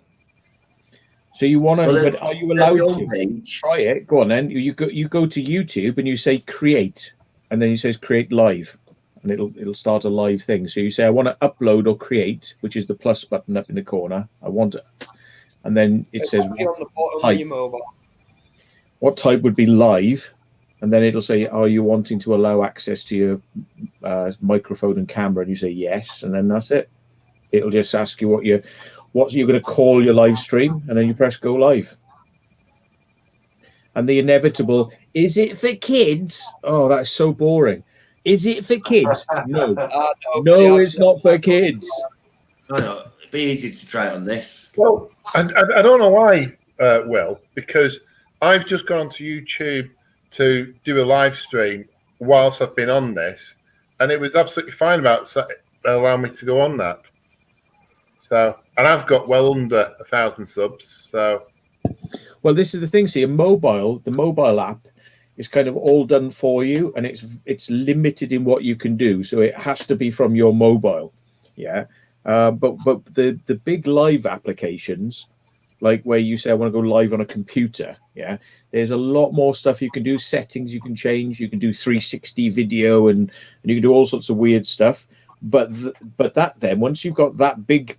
So you want to? Well, but are you allowed to page. try it? Go on then. You go to YouTube and you say create, and then it says create live, and it'll start a live thing. So you say, I want to upload or create, which is the plus button up in the corner. I want it, and then it says on the bottom type. of your mobile. What type would be live, and then it'll say, are you wanting to allow access to your microphone and camera? And you say yes, and then that's it. It'll just ask you what you're going to call your live stream, and then you press go live. And the inevitable, is it for kids? Oh, that's so boring. Is it for kids? No. No, it's not for kids. I know. It'd be easy to try it on this. Well, and I don't know why, Will, because I've just gone onto YouTube to do a live stream whilst I've been on this, and it was absolutely fine about allowing me to go on that. So, and I've got well under 1,000 subs. So, well, this is the thing. See, the mobile app is kind of all done for you, and it's limited in what you can do. So it has to be from your mobile, yeah. But the big live applications, like where you say I want to go live on a computer, yeah, there's a lot more stuff you can do. Settings you can change. You can do 360 video, and you can do all sorts of weird stuff. But that then, once you've got that big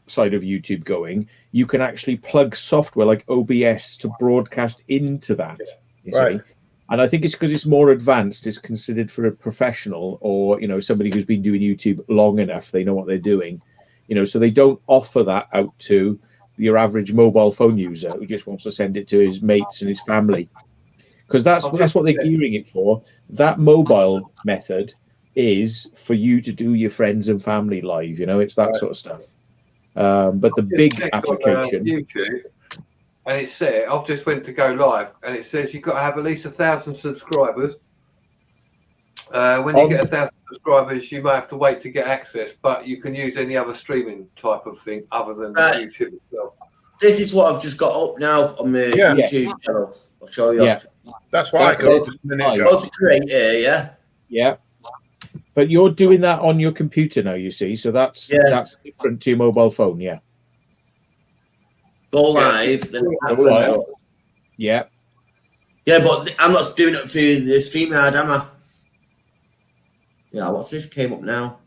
side of YouTube going, you can actually plug software like OBS to broadcast into that. You see? And I think it's because it's more advanced. It's considered for a professional, or somebody who's been doing YouTube long enough. They know what they're doing, so they don't offer that out to your average mobile phone user who just wants to send it to his mates and his family, because that's what they're gearing it for. That mobile method is for you to do your friends and family live. It's that sort of stuff. But the big application, YouTube, and it said, I've just went to go live, and it says you've got to have at least 1,000 subscribers. When you get 1,000 subscribers, you may have to wait to get access, but you can use any other streaming type of thing other than YouTube itself. This is what I've just got up now on my YouTube channel. I'll show you. Yeah, that's why I go to create here, yeah. Yeah. But you're doing that on your computer now, you see, so that's different to your mobile phone, yeah. Go live, then yeah. Yeah, but I'm not doing it through the StreamYard, am I? Yeah, what's this came up now?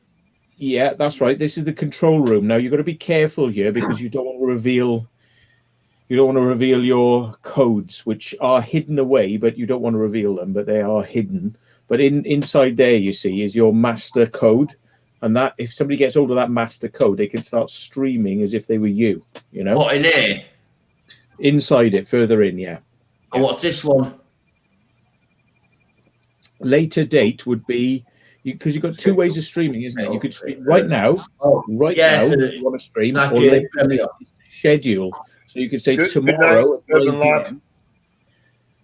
Yeah, that's right. This is the control room. Now you've got to be careful here because you don't want to reveal your codes, which are hidden away, but you don't want to reveal them, but they are hidden. But inside there, you see, is your master code, and that if somebody gets hold of that master code, they can start streaming as if they were you. What, in here? Inside it, further in, yeah. And what's this one? Later date would be because you've got two ways of streaming, isn't it? You could stream right now, now if you want to stream, or later schedule. So you could say tomorrow at 9 p.m.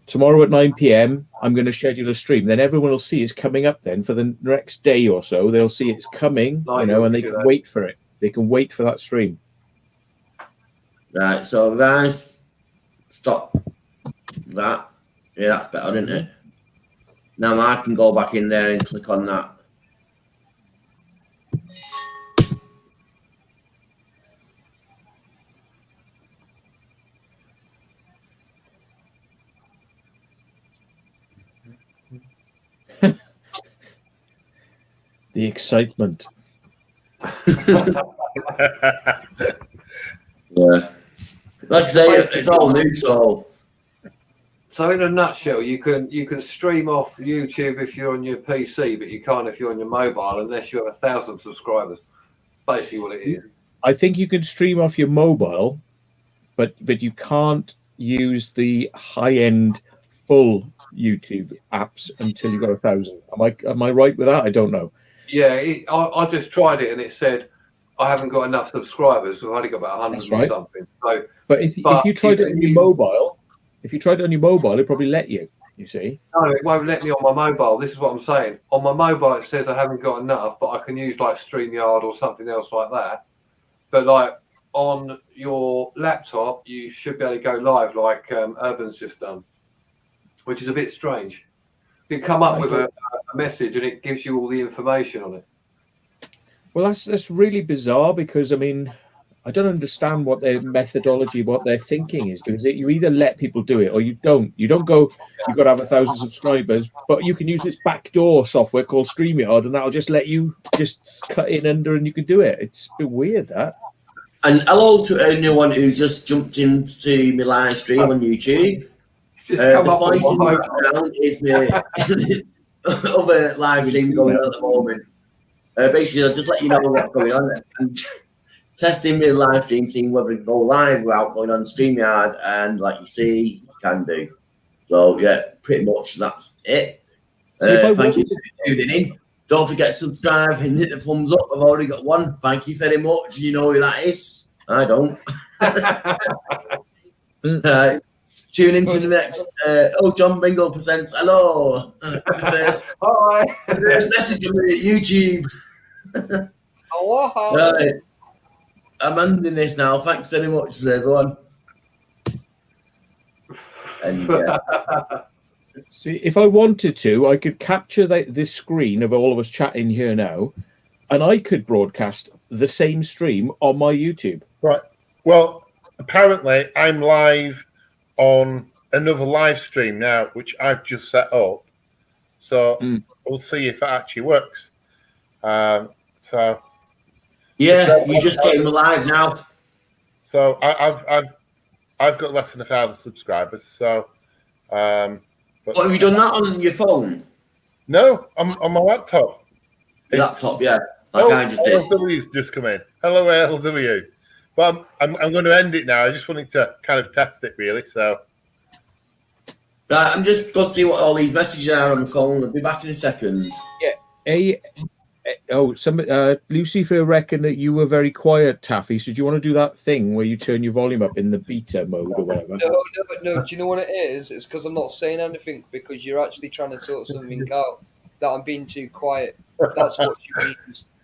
Tomorrow at 9 p.m. I'm going to schedule a stream. Then everyone will see it's coming up. Then for the next day or so, they'll see it's coming, and they can wait for it. They can wait for that stream. Right. So guys, stop that. Yeah, that's better, isn't it? Now I can go back in there and click on that. The excitement. Yeah. Like I say, it's all new, so. So in a nutshell, you can stream off YouTube if you're on your PC, but you can't if you're on your mobile unless you have 1,000 subscribers. Basically, what it is. I think you can stream off your mobile, but you can't use the high-end full YouTube apps until you got 1,000. Am I right with that? I don't know. Yeah, I just tried it and it said I haven't got enough subscribers, so I've only got about 100 or something. So, but if you tried it on your mobile, it'd probably let you. You see? No, it won't let me on my mobile. This is what I'm saying. On my mobile, it says I haven't got enough, but I can use like StreamYard or something else like that. But like on your laptop, you should be able to go live like Urban's just done, which is a bit strange. You can come up with a message and it gives you all the information on it. Well, that's really bizarre because I mean, I don't understand what their methodology, what their thinking is, because you either let people do it or you don't. You don't go, you've got to have 1,000 subscribers, but you can use this backdoor software called StreamYard, and that'll just let you just cut in under and you can do it. It's a bit weird, that. And hello to anyone who's just jumped into my live stream on YouTube. It's just come The up on voice in my the mobile. background is my other live stream going on at the moment. Basically, I'll just let you know what's going on. I'm testing my live stream, seeing whether it can go live without going on StreamYard, and like you see, you can do. So yeah, pretty much that's it. Thank you for tuning in. Don't forget to subscribe and hit the thumbs up. I've already got one. Thank you very much. You know who that is? I don't. Tune into the next. John Bingo presents. Hello. First Hi. message on YouTube. Hello. Right. I'm ending this now. Thanks very much to everyone. And See, if I wanted to, I could capture this screen of all of us chatting here now, and I could broadcast the same stream on my YouTube. Right. Well, apparently I'm live on another live stream now, which I've just set up. So we'll see if it actually works. So yeah, you just came alive now. So I've got less than 1,000 subscribers. So, but Have you done that on your phone? No, on my laptop. Your laptop, yeah. Like I just did. LW's just come in. Hello, LW. But I'm going to end it now. I just wanted to kind of test it, really. So, right, I'm just going to see what all these messages are on the phone. I'll be back in a second. Yeah. Lucifer reckoned that you were very quiet, Taffy. So do you want to do that thing where you turn your volume up in the beta mode or whatever? No. Do you know what it is? It's because I'm not saying anything because you're actually trying to sort something out. That I'm being too quiet. That's what you mean.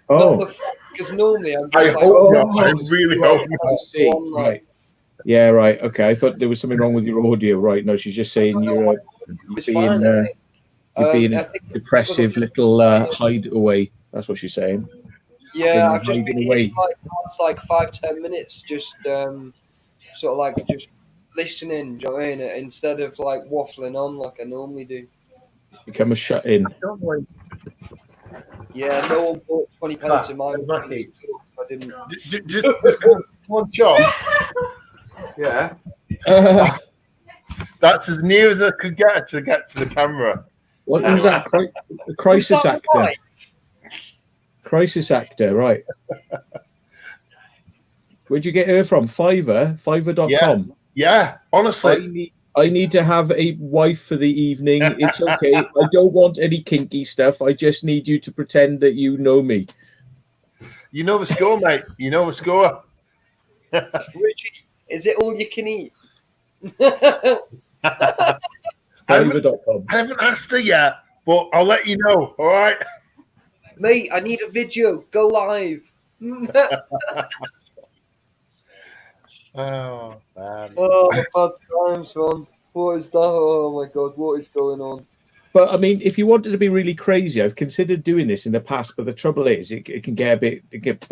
Oh, Because normally I'm just I like, hope not. I really hope not. I see. Right. Yeah, right. Okay. I thought there was something wrong with your audio. Right. No, she's just saying you're it's being fine. I think. you're being I a think depressive little hideaway. That's what she's saying. Yeah, I've just been away. in like 5-10 minutes, just sort of like just listening, do you know what I mean? Instead of like waffling on like I normally do. Become a shut in. Yeah, no one bought 20 pence in my Lucky. I didn't. Just one shot. Yeah. That's as near as I could get to the camera. What was that? Crisis actor. Right? Crisis actor, right. Where'd you get her from? Fiverr.com. Yeah, honestly. I need to have a wife for the evening. It's okay. I don't want any kinky stuff. I just need you to pretend that you know me. You know the score, mate. You know the score. Richie, is it all you can eat? Fiverr.com. I haven't asked her yet, but I'll let you know. All right. Mate, I need a video. Go live. Oh man. Oh, bad times, man. What is that? Oh my god, what is going on? But I mean, if you wanted to be really crazy, I've considered doing this in the past. But the trouble is, it can get a bit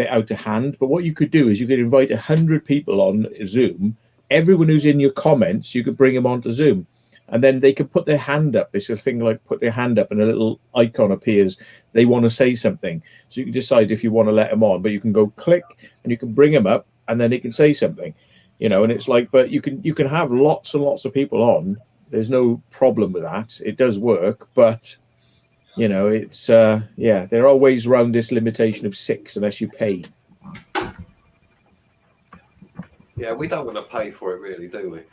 out of hand. But what you could do is you could invite 100 people on Zoom. Everyone who's in your comments, you could bring them onto Zoom, and then they can put their hand up. It's a thing like put their hand up, and a little icon appears. They want to say something, so you can decide if you want to let them on. But you can go click, and you can bring them up, and then they can say something. You know, and it's like, but you can have lots and lots of people on. There's no problem with that. It does work, but you know, it's there are ways around this limitation of 6 unless you pay. Yeah, we don't want to pay for it, really, do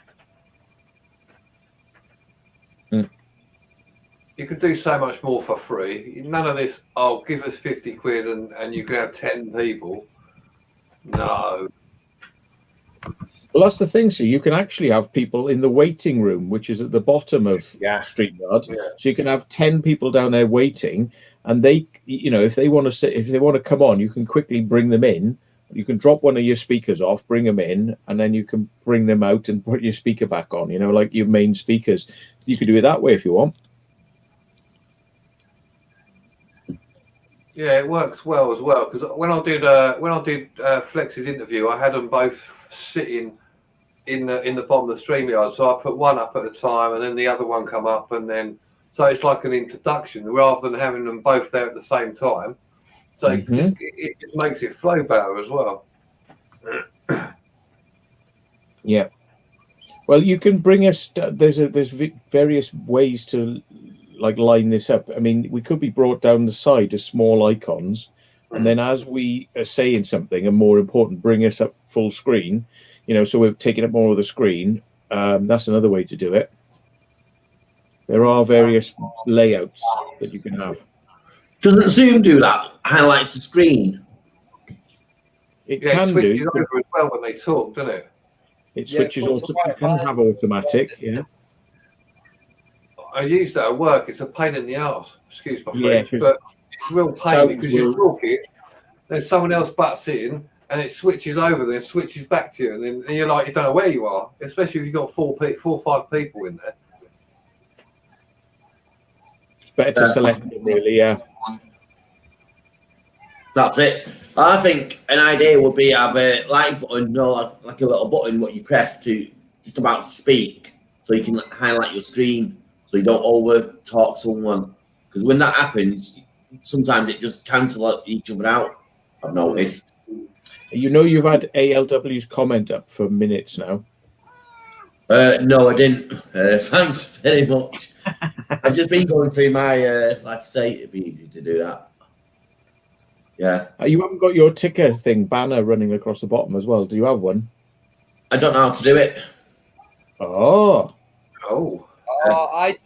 we? You could do so much more for free. None of this, oh, give us 50 quid and you can have 10 people. No. Well, that's the thing. So you can actually have people in the waiting room, which is at the bottom of StreamYard. Yeah. So you can have 10 people down there waiting, and they, you know, if they want to come on, you can quickly bring them in. You can drop one of your speakers off, bring them in, and then you can bring them out and put your speaker back on. You know, like your main speakers. You could do it that way if you want. Yeah, it works well as well because when I did Flex's interview, I had them both sitting in the bottom of the StreamYard. So I put one up at a time, and then the other one come up, and then so it's like an introduction rather than having them both there at the same time. So it just makes it flow better as well. Yeah. Well, you can bring us. There's various ways to like line this up. I mean, we could be brought down the side as small icons, and then as we are saying something, and more important, bring us up full screen. You know, so we're taking up more of the screen. That's another way to do it. There are various layouts that you can have. Doesn't Zoom do that? Highlights the screen. It Yeah, it can switches do. over as well when they talk, doesn't it? It switches auto. You can have automatic. Yeah. I use that at work. It's a pain in the arse. Excuse my Yeah, French, but it's a real pain sounds because you're talking, then someone else butts in, and it switches over, then switches back to you, and then you're like, you don't know where you are, especially if you've got four or five people in there. It's better to select it, really. Yeah. That's it. I think an idea would be have a like button, like a little button what you press to just about speak, so you can highlight your screen, so you don't over talk someone. Because when that happens, sometimes it just cancel each other out. I've noticed. You know, you've had ALW's comment up for minutes now. No, I didn't. Thanks very much. I've just been going through my, like I say, it'd be easy to do that. Yeah. You haven't got your ticker thing banner running across the bottom as well. Do you have one? I don't know how to do it. Oh. I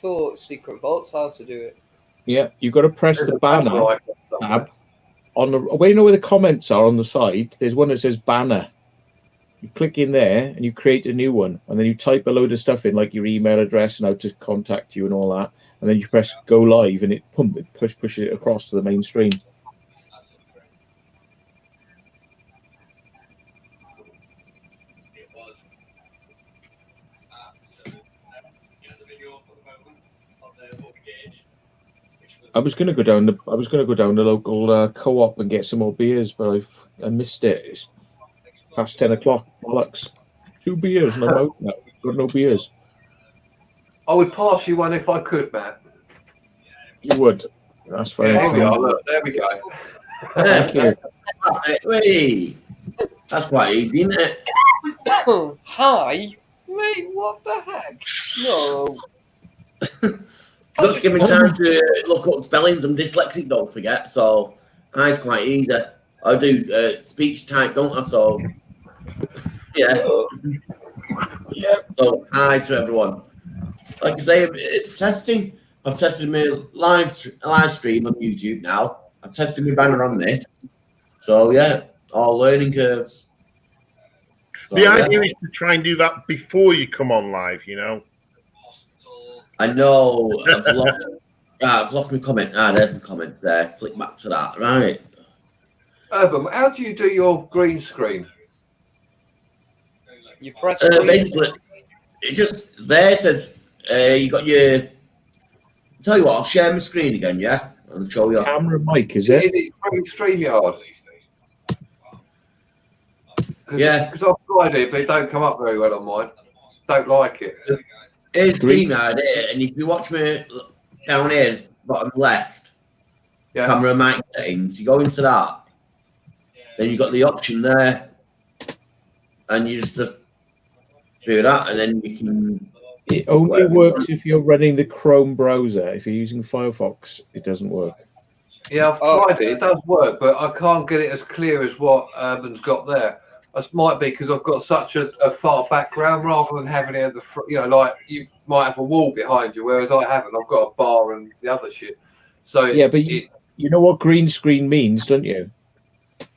taught Secret Vaults how to do it. Yeah, you've got to press There's the a banner banner icon tab on the. Well, you know where the comments are on the side. There's one that says banner. You click in there and you create a new one, and then you type a load of stuff in, like your email address and how to contact you and all that, and then you press go live, and it pushes it across to the main stream. I was going to go down the local co-op and get some more beers, but I missed it. It's past 10 o'clock. Bollocks. 2 beers and I'm out now. Got no beers. I would pass you one if I could, Matt. You would. That's very There we kind. are. Look, there we go. Thank you. That's it. Whee! That's quite easy, isn't it? Hi, mate. What the heck? No. Got to give me time to look up spellings. I'm dyslexic, don't forget. So, it's quite easy. I do speech type, don't I? So, yeah. Yeah. So, hi to everyone. Like I say, it's testing. I've tested my live stream on YouTube now. I've tested my banner on this. So, yeah, all learning curves. So, The idea is to try and do that before you come on live, you know. I know. I've lost my comment. There's my comments there. Flick back to that. Right. Urban, how do you do your green screen? You press basically, it just there. It says you got your. Tell you what, I'll share my screen again. Yeah, I'll show you. Camera mic, is Is it? it from StreamYard? Yeah. Because I've tried it, but it don't come up very well on mine. Don't like it. Here's StreamYard here, and if you watch me down here, bottom left, Yeah. camera mic settings, you go into that. Then you got the option there, and you just do that, and then you can. It only works if you're running the Chrome browser. If you're using Firefox, it doesn't work. Yeah, I've tried it. It does work, but I can't get it as clear as what Urban's got there. That might be because I've got such a far background rather than having it at the front. You know, like you might have a wall behind you, whereas I haven't. I've got a bar and the other shit. So Yeah, but you know what green screen means, don't you? It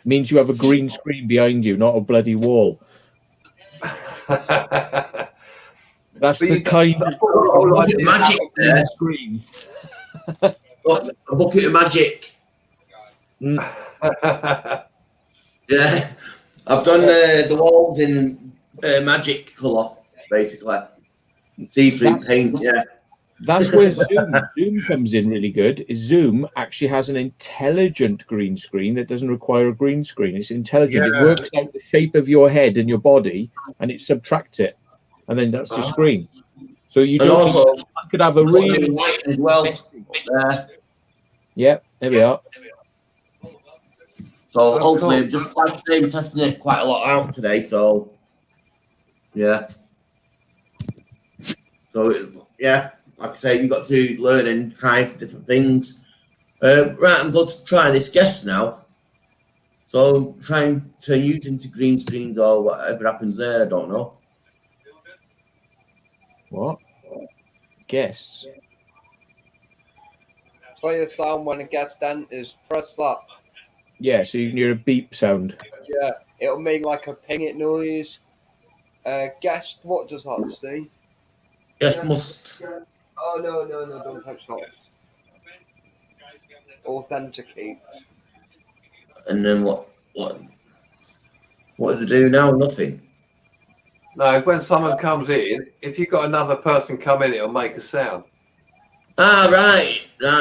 means you have a green screen behind you, not a bloody wall. That's the kind of magic there. screen. Look, a bucket of magic. Yeah, I've done the walls in magic colour, basically. See-through paint, yeah. That's where Zoom comes in really good. Is Zoom actually has an intelligent green screen that doesn't require a green screen. It's intelligent. Yeah. It works out the shape of your head and your body, and it subtracts it, and then that's the screen. So you And don't. also, I could have a really lighting as well. There. Yeah, there we are. So That's hopefully, cool. just like I say, I'm testing it quite a lot out today. So yeah. So it's, yeah, like I say, you've got to learn and try different things. Right, I'm going to try this guest now. So try and turn you into green screens or whatever happens there. I don't know. What? Guests. Play a sound when a guest enters. Press that. Yeah, so you can hear a beep sound. Yeah, it'll make like a ping it noise. Guest, what does that say? Yes, must. Oh no, don't touch that. Authenticate. And then what do they do now? Nothing. No, when someone comes in, if you've got another person come in, it'll make a sound. Ah, right,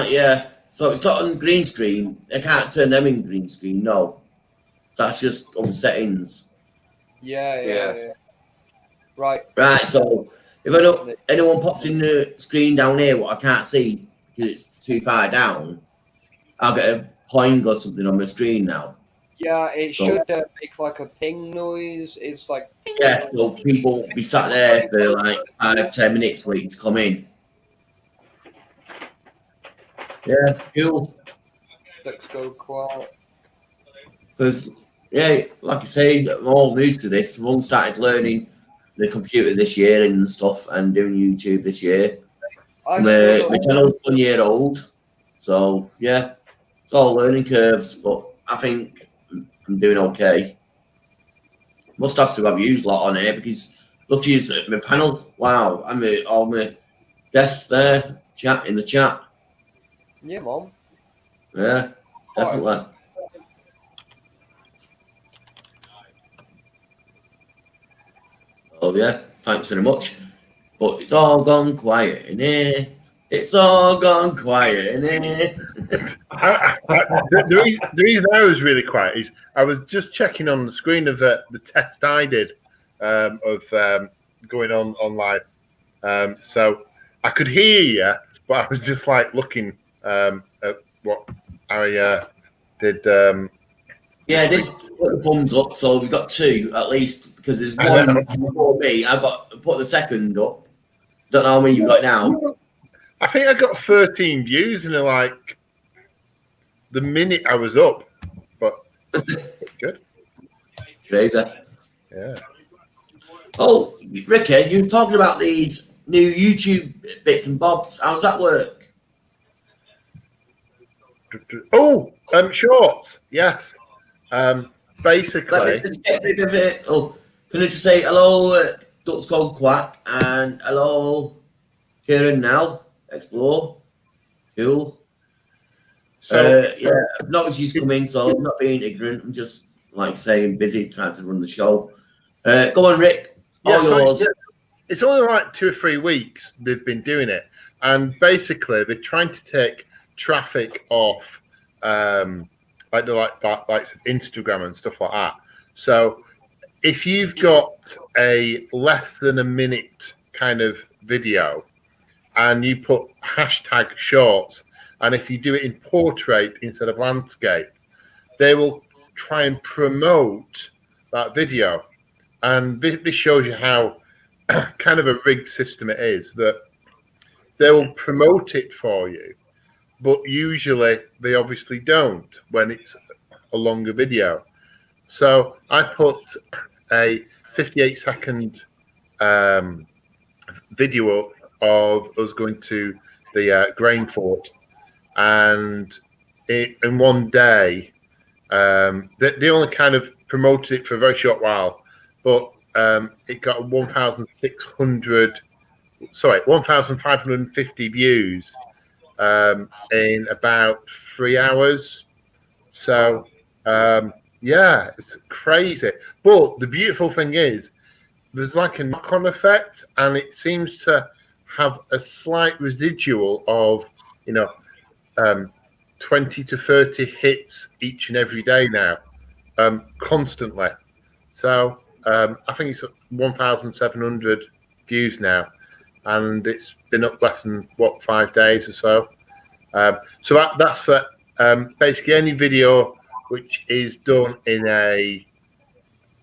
yeah. So it's not on green screen. I can't turn them in green screen. No, that's just on settings. Yeah. Right. Right. So if anyone pops in the screen down here, what I can't see because it's too far down, I'll get a point or something on the screen now. Yeah, it So- should make like a ping noise. It's like ping. Yeah, so people won't be sat there for like 5-10 minutes waiting to come in. Yeah, cool. Let's go quiet. Because, yeah, like I say, I'm all new to this. I've only started learning the computer this year and stuff and doing YouTube this year. I My still channel's 1 year old. So, yeah, it's all learning curves, but I think I'm doing okay. Must have to have used a lot on here because look, here's my panel. Wow, I'm all my guests there, chat in the chat. Yeah, Mom. Yeah, definitely. Oh yeah, thanks very much. But it's all gone quiet in here. It's all gone quiet in here. The reason I was really quiet is I was just checking on the screen of the test I did of going on live. So I could hear you, but I was just like looking at what I did. Yeah, I did put the thumbs up, so we got 2 at least because there's one before me. I put the second up. Don't know how many you got now. I think I got 13 views in like the minute I was up, but good. Crazy. Yeah. Oh, Ricky, you were talking about these new YouTube bits and bobs. How's that work? Oh, shorts. Yes. Let me Basically, just get rid of it. Oh, can I just say hello, Ducks Cold Quack, and hello, Kieran now, Explore. Cool. so Yeah, I've noticed you's come in, so I'm not being ignorant. I'm just, like saying, busy trying to run the show. Go on, Rick. All yeah, so yours. it's only like 2 or 3 weeks they've been doing it, and basically they're trying to take traffic off, like Instagram and stuff like that. So if you've got a less than a minute kind of video, and you put hashtag shorts, and if you do it in portrait instead of landscape, they will try and promote that video. And this shows you how kind of a rigged system it is, that they will promote it for you, but usually they obviously don't when it's a longer video. So I put a 58-second video of us going to the grain fort, and in one day, they only kind of promoted it for a very short while, but it got 1,550 views in about 3 hours. So yeah, it's crazy. But the beautiful thing is, there's like a knock-on effect, and it seems to have a slight residual of, 20 to 30 hits each and every day now, constantly. So I think it's 1,700 views now, and it's been up less than 5 days or so. So that's for basically any video which is done in a.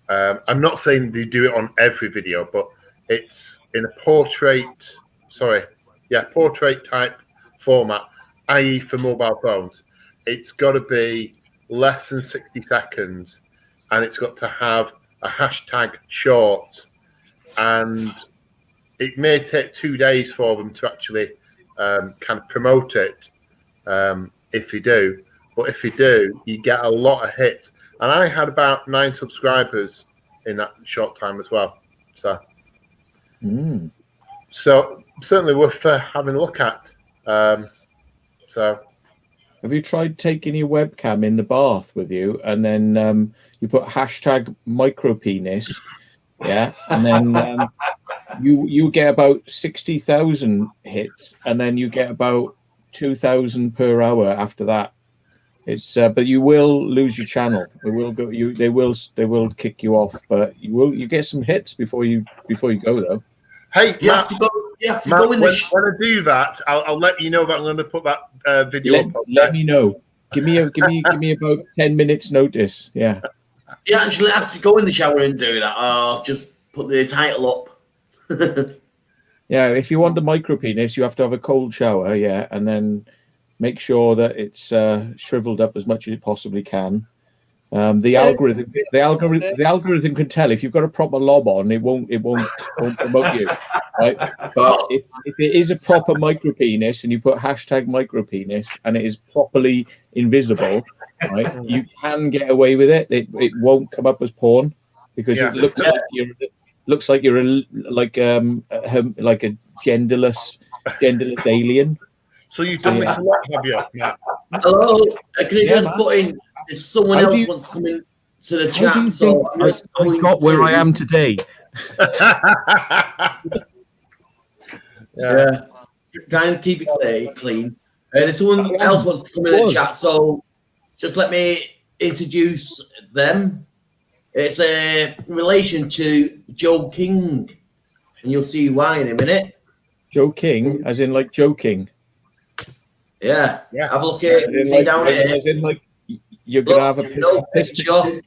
I'm not saying they do it on every video, but it's in a portrait type format, i.e. for mobile phones. It's got to be less than 60 seconds, and it's got to have a hashtag short, and it may take 2 days for them to actually kind of promote it, if you do. But if you do, you get a lot of hits. And I had about 9 subscribers in that short time as well. So certainly worth having a look at. So have you tried taking your webcam in the bath with you, and then you put hashtag micropenis, yeah, and then you get about 60,000 hits, and then you get about 2,000 per hour after that. It's but you will lose your channel. It will go. They will kick you off, but you get some hits before you go though. Hey, You Matt, have to go. You have to Matt, go in the. when I do that, I'll let you know that I'm going to put that video up. Okay? Let me know. Give me about 10 minutes notice. Yeah. You actually have to go in the shower and do that, or just put the title up. Yeah. If you want the micropenis, you have to have a cold shower. Yeah, and then make sure that it's shriveled up as much as it possibly can. The algorithm can tell if you've got a proper lob on. It won't promote you, right? But if it is a proper micropenis and you put hashtag micropenis and it is properly invisible, right? You can get away with it. It won't come up as porn because it looks like you're like a genderless alien. So you've done this a lot, have you? Yeah. Hello, can you just man. put in? There's someone How do else you- wants to come in to the How do you chat, so think I'm just I going got where through. I am today? Yeah, trying to keep it clean. There's someone else wants to come in the chat, so just let me introduce them. It's in relation to Joe King, and you'll see why in a minute. Joe King, as in like joking. Yeah, Yeah. have a look at it. See down here. As in like you're gonna have a no piss. picture.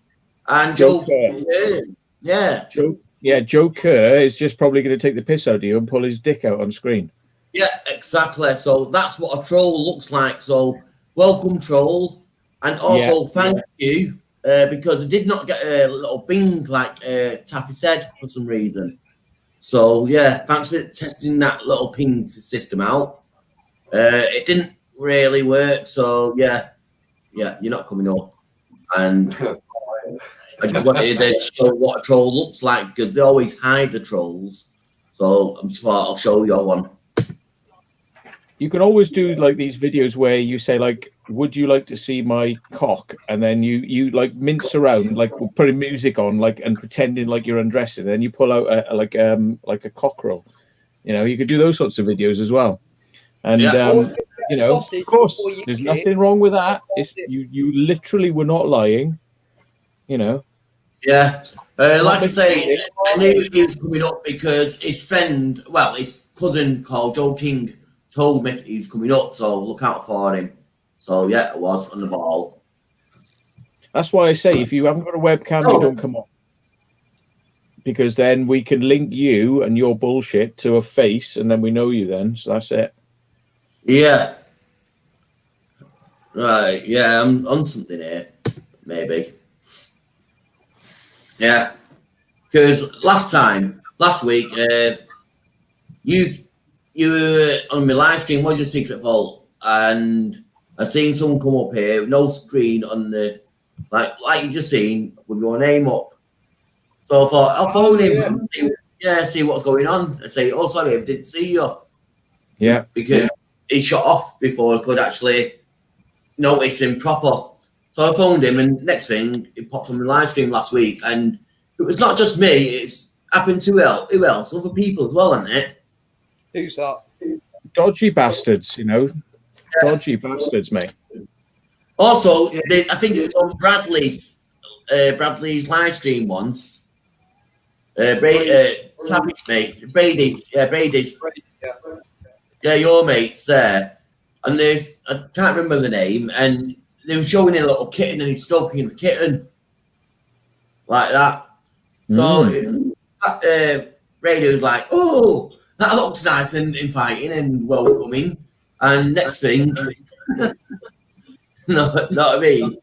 And Joe Joe, yeah, Joe Kerr is just probably going to take the piss out of you and pull his dick out on screen. yeah, exactly. So that's what a troll looks like. So welcome, troll, and also thank you because I did not get a little bing like Taffy said for some reason. So yeah, thanks for testing that little ping system out. It didn't really work, so yeah, you're not coming up, and I just wanted to show what a troll looks like because they always hide the trolls. So I'm just thought I'll show you one. You can always do like these videos where you say like, "Would you like to see my cock?" And then you like mince around, like putting music on, like and pretending like you're undressing. Then you pull out like a cockerel. You know, you could do those sorts of videos as well. And you know, of course, there's nothing wrong with that. It's you literally were not lying. You know. Yeah, like I say, I knew he was coming up because his friend, well, his cousin called Joe King, told me that he's coming up, so look out for him. So yeah, it was on the ball. That's why I say if you haven't got a webcam, you don't come on. Because then we can link you and your bullshit to a face, and then we know you then. So that's it. Yeah. Right, yeah, I'm on something here, maybe. Yeah, because last week, you were on my live stream, was your secret vault, and I seen someone come up here, no screen on the, like you just seen, with your name up. So I thought, I'll phone him and see what's going on. I say, oh, sorry, I didn't see you. Yeah. Because he shut off before I could actually notice him proper. So I phoned him, and next thing, he popped on the live stream last week, and it was not just me, it's happened to who else? Other people as well, hasn't it? Who's that? Dodgy bastards, you know. Dodgy bastards, mate. Also, I think it was on Bradley's live stream once. Taffy's mates, Brady's, Yeah. your mates there, and I can't remember the name, and they were showing a little kitten, and he's stroking the kitten like that. So Brady was like, "Oh, that looks nice and inviting and welcoming," and next thing, no, what I mean.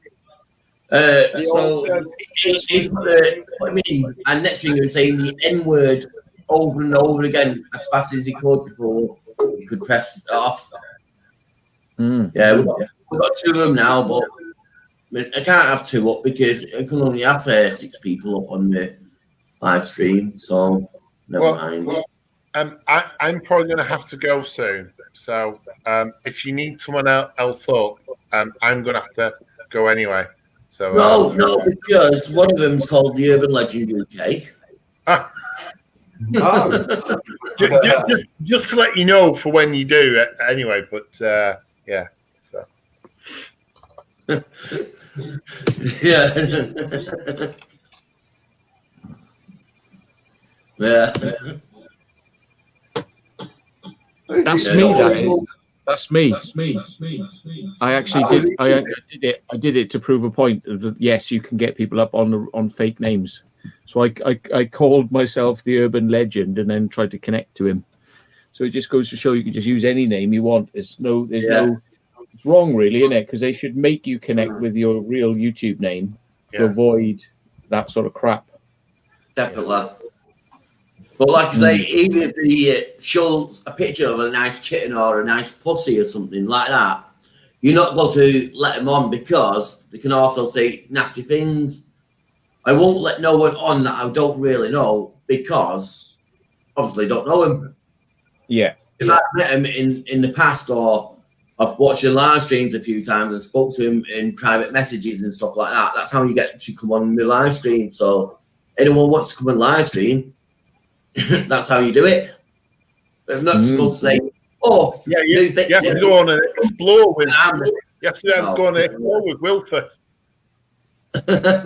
So he put him in, and next thing he was saying the N word over and over again as fast as he could before he could press off. Yeah, we've got 2 of them now, but I can't have 2 up because I can only have 6 people up on the live stream. So never mind. I'm probably going to have to go soon. So if you need someone else up, I'm going to have to go anyway. So No, because one of them's called the Urban Legend UK. Just to let you know for when you do anyway, but yeah. So Yeah. Yeah. That's me. That is. That's me. I actually did. I did it to prove a point that yes, you can get people up on fake names. So I called myself the Urban Legend and then tried to connect to him. So it just goes to show you can just use any name you want. It's wrong really, isn't it? Because they should make you connect with your real YouTube name to avoid that sort of crap. Definitely. But like I say, even if they show a picture of a nice kitten or a nice pussy or something like that, you're not going to let them on because they can also say nasty things. I won't let no one on that I don't really know because obviously I don't know him. Yeah. If I've met him in the past or I've watched your live streams a few times and spoke to him in private messages and stuff like that, that's how you get to come on the live stream. So anyone wants to come on live stream, that's how you do it. I'm not supposed to say, "Oh, yeah, you have to go on and explore with. You have to go on and explore with Will first." Yeah.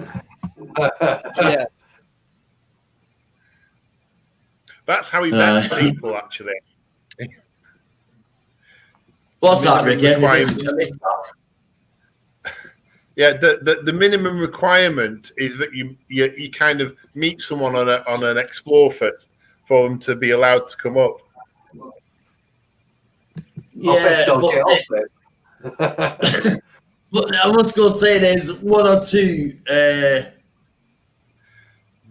That's how he vets people, actually. What's that, Ricky? Yeah, the minimum requirement is that you kind of meet someone on an explore first for them to be allowed to come up. Yeah, but I must go say there's 1 or 2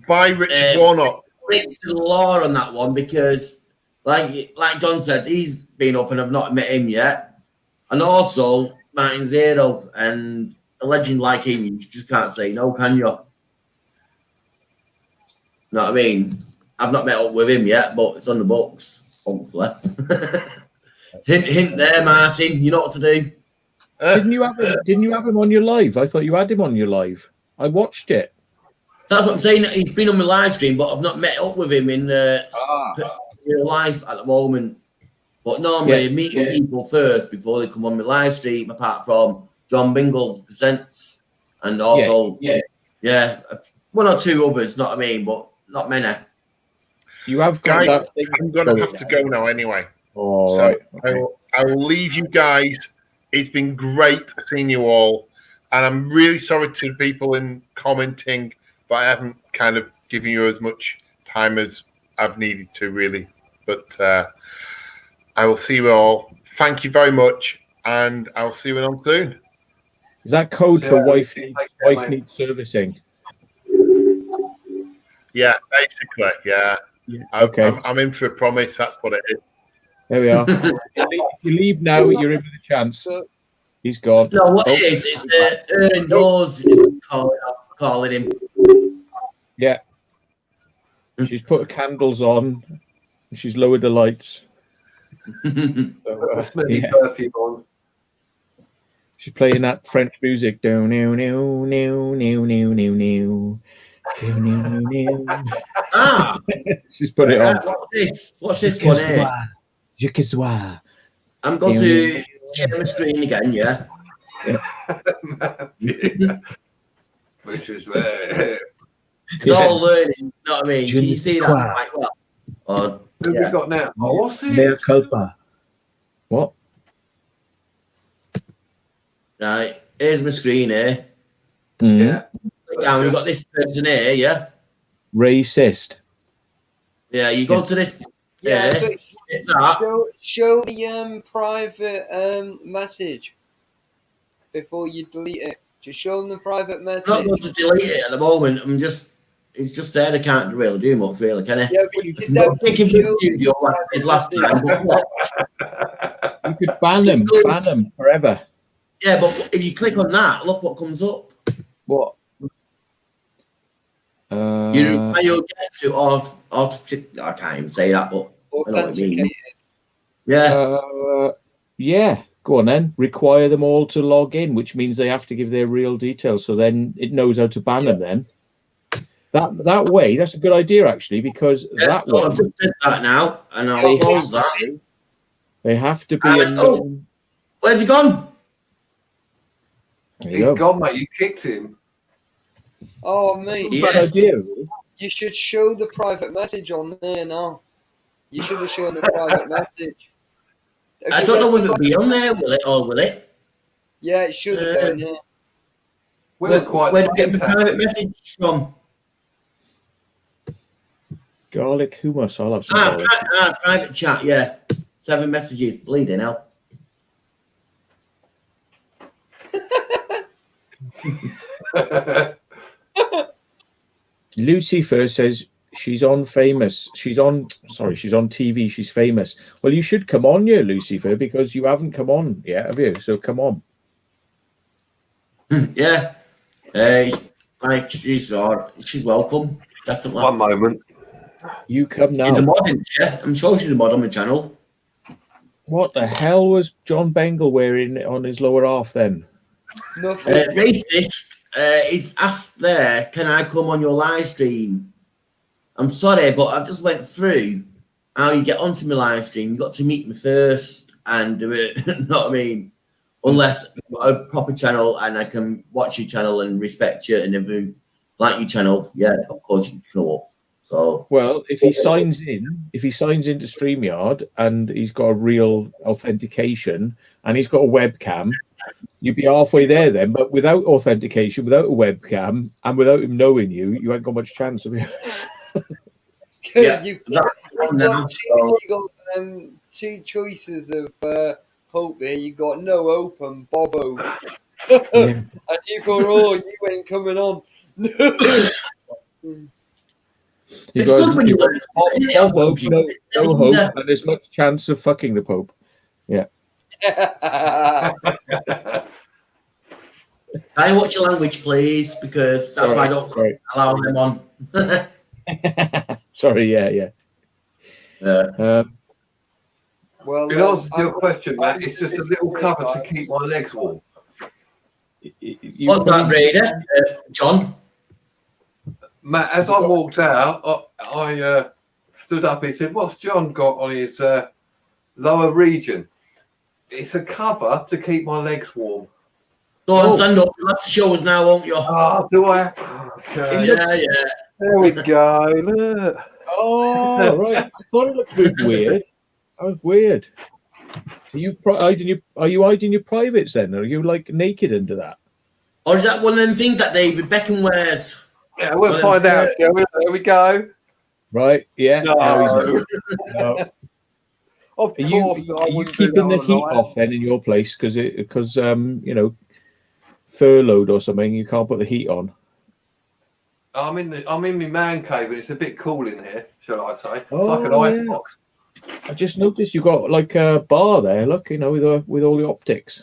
by Richard Warnock. breaks to the law on that one because, like John said, he's been up and I've not met him yet, and also Martin Zero and a legend like him, you just can't say no, can you? Know what I mean? I've not met up with him yet, but it's on the books, hopefully. hint there, Martin. You know what to do. Didn't you have him on your live? I thought you had him on your live. I watched it. That's what I'm saying. He's been on my live stream, but I've not met up with him in real life at the moment. But normally, meeting people first before they come on my live stream, apart from John Bingle presents, and also 1 or 2 others. Not what I mean, but not many. You have got guys. I'm going to have to go now anyway. All so right. I will leave you guys. It's been great seeing you all, and I'm really sorry to the people in commenting, but I haven't kind of given you as much time as I've needed to, really. But I will see you all. Thank you very much, and I'll see you on soon. Is that code for wife needs servicing? Yeah, basically, yeah. Okay. I'm in for a promise. That's what it is. There we are. You leave now, you're in with a chance. He's gone. No, what it is, it's the doors is calling him. Yeah. She's put her candles on. She's lowered the lights. Smelly perfume on. She's playing that French music. Do new new new new new new new. Ah, she's put it on. What's this one here? Jikizwa. I'm going to share my screen again, yeah? Which is very. It's all learning, you know what I mean? Can you see that Jikizwa. quite well? Or, Who have yeah. we got now? Oh, what's Mea it? culpa. What? Right, here's my screen here. Mm. Yeah. Click down, you've got this person here, yeah? Racist. Yeah, you go to this Yeah, here, but hit that. show the private message before you delete it. Just show them the private I'm not message. going to delete it at the moment. It's just there. I can't really do much, really, can I? Yeah, but you should I'm not definitely thinking show for the studio the like I did last private time. But what? You could ban them forever. Yeah, but if you click on that, look what comes up. What? You reply your guest to I can't even say that, but I know what I mean. authenticated. Yeah, Yeah, go on then. Require them all to log in, which means they have to give their real details. So then it knows how to ban them. Then that way, that's a good idea actually, because that so way I've just did that now, and I'll They close have that. they have to be a known. Where's he gone? There you He's go. gone, mate. You kicked him. Oh, mate, Bad Yes. idea. Really. you should show the private message on there now. You should have shown the private message. I don't know if it'll be on there, will it, or will it? Yeah, it should have done, yeah. We were quite. Where do you get the late, private message from? Garlic hummus. I'll have some garlic. Private chat, yeah. 7 messages, bleeding hell. Lucifer says she's on famous. She's on TV. She's famous. Well, you should come on here, Lucifer, because you haven't come on yet, have you? So come on. Yeah. She's welcome, definitely. One moment. You come She's a now. mod, isn't she? I'm sure she's a mod on the channel. What the hell was John Bengal wearing on his lower half then? Nothing. Racist is asked there, can I come on your live stream? I'm sorry, but I've just went through how you get onto my live stream. You've got to meet me first and do it. You know what I mean? Unless you've got a proper channel and I can watch your channel and respect you, and if you like your channel, yeah, of course you can come up. So, Well, if he signs into StreamYard and he's got a real authentication and he's got a webcam, you'd be halfway there then. But without authentication, without a webcam, and without him knowing you, you ain't got much chance of it. yeah, You've that's one now, so- got two choices of hope here. You got no open, Bobo. Yeah. And you go, oh, you ain't coming on. It's good when you learn. no hope, no hope, and there's much chance of fucking the Pope. Can you watch your language, please? Because that's why I don't Sorry. allow them on. Sorry, yeah. Well, In answer to your question, Matt, it's just a little cover to keep my legs warm. What's that, Raider? John? Matt, as I walked out, I stood up. He said, "What's John got on his lower region?" It's a cover to keep my legs warm. Go on, stand up. You'll have to show us now, won't you? Ah, do I? Okay. Yeah. There we go. Look. Oh, right. I thought it looked a bit weird. That was weird. Are you hiding your privates then? Are you like naked under that? Or is that one of them things that David Beckham wears? Yeah, we'll Well, find out. Shall we? There we go. Right? Yeah. No. No. Of Are you course, I wouldn't do keeping that the on heat night. off then in your place because furloughed or something? You can't put the heat on. I'm in my man cave and it's a bit cool in here. Shall I say? It's Oh, like an ice yeah. box. I just noticed you got like a bar there. Look, with all the optics.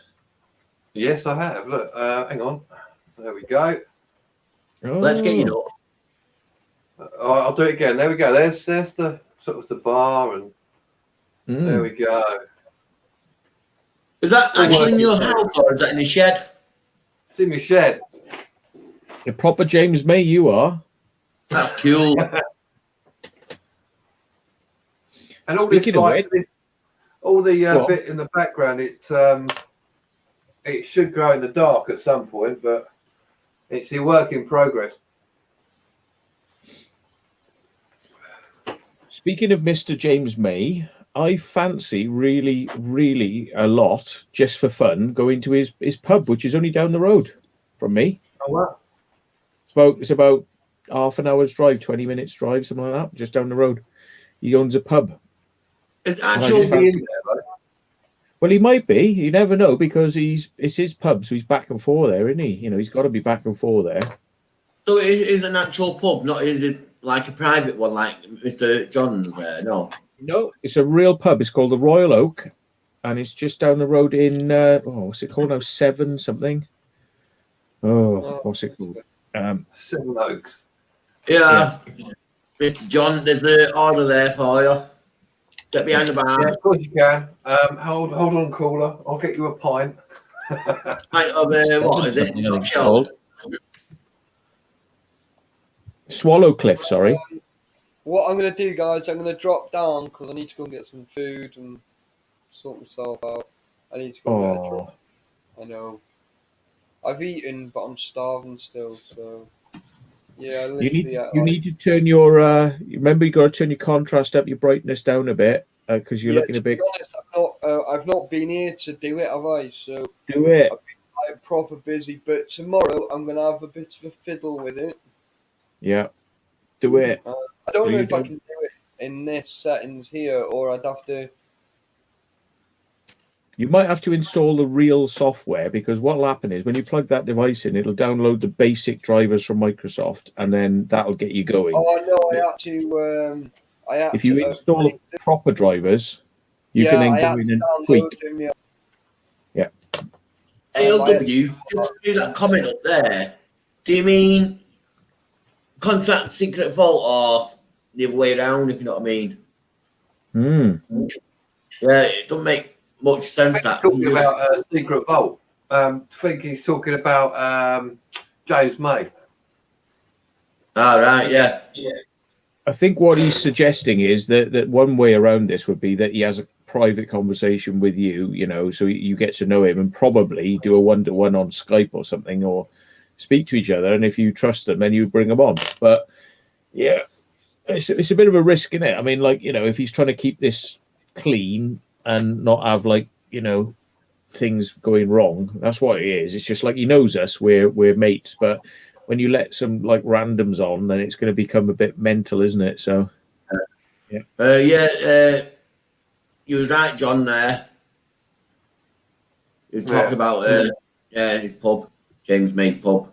Yes, I have. Look, hang on. There we go. Oh. Let's get you up. I'll do it again. There we go. There's the sort of the bar, and Mm. there we go. Is that actually in your house or is that in a shed? It's in my shed. A proper James May, you are. That's cool. And all Speaking this of like All the What? bit in the background, it should grow in the dark at some point, but it's a work in progress. Speaking of Mr. James May, I fancy really a lot, just for fun, going to his pub, which is only down the road from me. Oh wow! It's about half an hour's drive, 20 minutes drive, something like that, just down the road. He owns a pub. It's And I actual. just fancy- Well, he might be. You never know, because it's his pub, so he's back and forth there, isn't he? You know, he's got to be back and forth there. So it is an actual pub, not is it like a private one, like Mr. John's there? No. No, it's a real pub. It's called the Royal Oak, and it's just down the road in what's it called now? Seven something. Oh, what's it called? Seven Oaks. Yeah. Mr. John, there's an order there for you. Get behind the bar. Yeah, of course you can. Hold on, caller. I'll get you a pint. Pint of what is it? Top shelf. Called Swallow Cliff. Sorry. What I'm going to do, guys, I'm going to drop down because I need to go and get some food and sort myself out. I need to go and get a drink. I know. I've eaten, but I'm starving still, so... Yeah, You need to turn your remember you got to turn your contrast up, your brightness down a bit, because you're looking a bit. To be honest, I've not been here to do it, have I? So Do it. I've been like, proper busy, but tomorrow I'm gonna have a bit of a fiddle with it. Yeah, do it. I don't know if I can do it in this settings here, or I'd have to. You might have to install the real software, because what'll happen is when you plug that device in, it'll download the basic drivers from Microsoft, and then that'll get you going. Oh no, I had to. If you install the proper drivers, you can then go in and tweak. Yeah. ALW, just do that comment up there. Do you mean contact secret vault or the other way around, if you know what I mean? Yeah, it doesn't make much sense. That talking about secret vault. I think he's talking about James May. All right, yeah. I think what he's suggesting is that one way around this would be that he has a private conversation with you, you know, so you get to know him, and probably do a one-to-one on Skype or something, or speak to each other. And if you trust them, then you bring them on. But yeah, it's a bit of a risk, isn't it? I mean, like, you know, if he's trying to keep this clean and not have, like, you know, things going wrong, that's what it is. It's just like, he knows us, we're mates, but when you let some like randoms on, then it's going to become a bit mental, isn't it? So you was right, John, there. He was talking about his pub, James May's pub.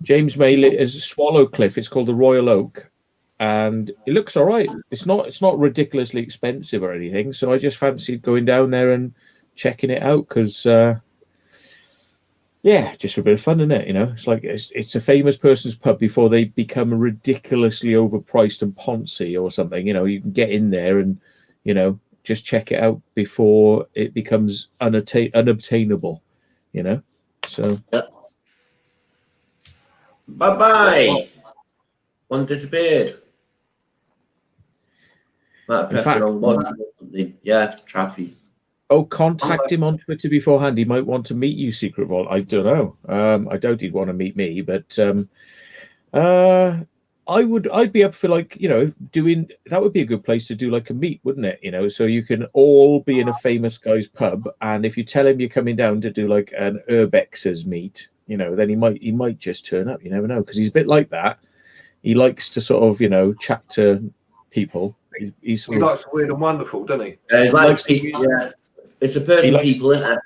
James May is Swallow Cliff. It's called the Royal Oak, and it looks all right. It's not ridiculously expensive or anything. So I just fancied going down there and checking it out, because yeah, just for a bit of fun, isn't it? You know, it's like it's a famous person's pub before they become ridiculously overpriced and poncy or something. You know, you can get in there and, you know, just check it out before it becomes unobtainable. You know, so. Bye. One disappeared. Might have pressed the wrong button or something. Yeah, traffic. Oh, contact him on Twitter beforehand. He might want to meet you, Secret Vault. I don't know. I doubt he'd want to meet me, but I'd be up for, like, you know, doing that. Would be a good place to do like a meet, wouldn't it? You know, so you can all be in a famous guy's pub, and if you tell him you're coming down to do like an urbex's meet, you know, then he might just turn up. You never know, because he's a bit like that. He likes to sort of, you know, chat to people. He likes Weird and Wonderful, doesn't he? Yeah, he's like people. Yeah. It's a person, people, isn't it?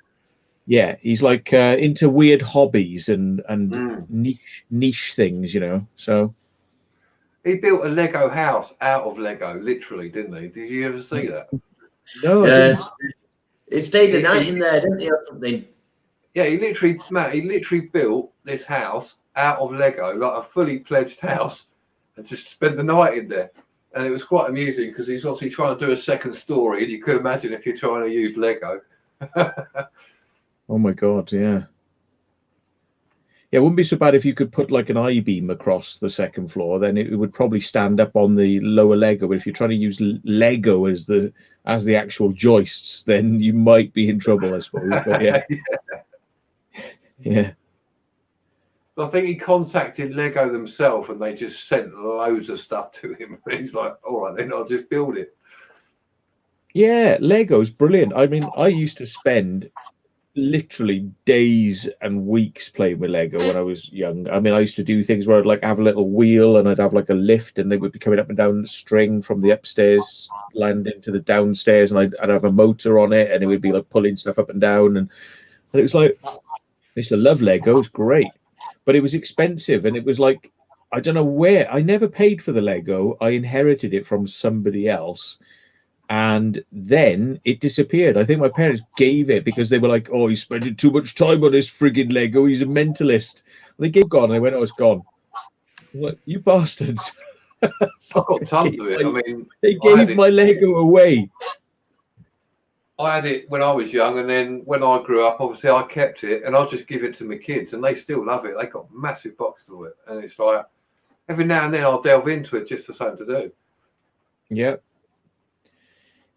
Yeah, he's like into weird hobbies and niche things, you know. So he built a Lego house out of Lego, literally, didn't he? Did you ever see that? No. Yeah. He stayed the night in there, didn't he, or something? Yeah, he literally built this house out of Lego, like a fully pledged house, and just spent the night in there. And it was quite amusing because he's obviously trying to do a second story, and you could imagine if you're trying to use Lego. Oh my God, yeah. Yeah, it wouldn't be so bad if you could put like an I-beam across the second floor. Then it would probably stand up on the lower Lego. But if you're trying to use Lego as the actual joists, then you might be in trouble, I suppose. But yeah, yeah. I think he contacted Lego themselves and they just sent loads of stuff to him. And he's like, all right, then I'll just build it. Yeah, Lego's brilliant. I mean, I used to spend literally days and weeks playing with Lego when I was young. I mean, I used to do things where I'd like have a little wheel and I'd have like a lift and they would be coming up and down the string from the upstairs, land into the downstairs, and I'd have a motor on it and it would be like pulling stuff up and down. And it was like, I used to love Lego. It was great, but it was expensive. And it was like, I don't know where, I never paid for the Lego. I inherited it from somebody else. And then it disappeared. I think my parents gave it because they were like, "Oh, he's spending too much time on this frigging Lego. He's a mentalist." And they gave it gone. And I went, "Oh, it's gone." I'm like, you bastards! I've got tons of it. I mean, they gave my Lego away. I had it when I was young, and then when I grew up, obviously I kept it, and I'll just give it to my kids, and they still love it. They got massive boxes of it, and it's like every now and then I'll delve into it just for something to do. Yeah.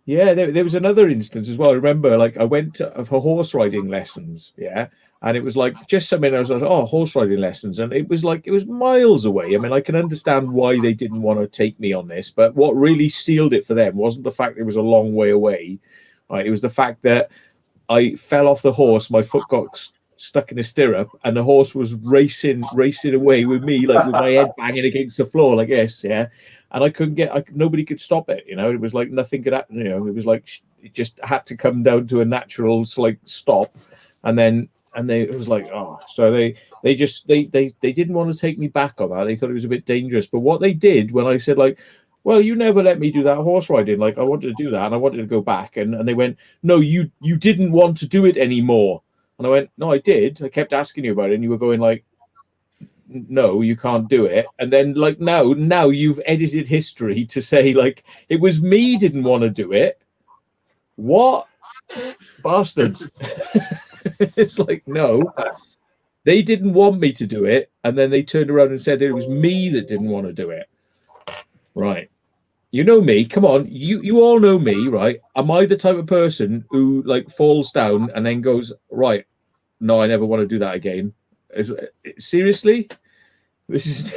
Yeah, there was another instance as well. I remember, like, I went for horse riding lessons, yeah, and it was like just something. I was like, oh, horse riding lessons, and it was like it was miles away. I mean, I can understand why they didn't want to take me on this, but what really sealed it for them wasn't the fact it was a long way away, right? It was the fact that I fell off the horse, my foot got stuck in a stirrup, and the horse was racing away with me, like with my head banging against the floor, like this, yeah. And I couldn't nobody could stop it, you know. It was like nothing could happen, you know. It was like it just had to come down to a natural like stop, and it was like, oh, so they didn't want to take me back on that. They thought it was a bit dangerous. But what they did when I said like, well, you never let me do that horse riding, like I wanted to do that and I wanted to go back, and they went, no, you didn't want to do it anymore. And I went, no, I did. I kept asking you about it, and you were going like, no, you can't do it. And then like now you've edited history to say like it was me didn't want to do it. What bastards? It's like, no, they didn't want me to do it, and then they turned around and said it was me that didn't want to do it. Right. You know me, come on, you all know me, right? Am I the type of person who like falls down and then goes, right, no, I never want to do that again? Seriously? This is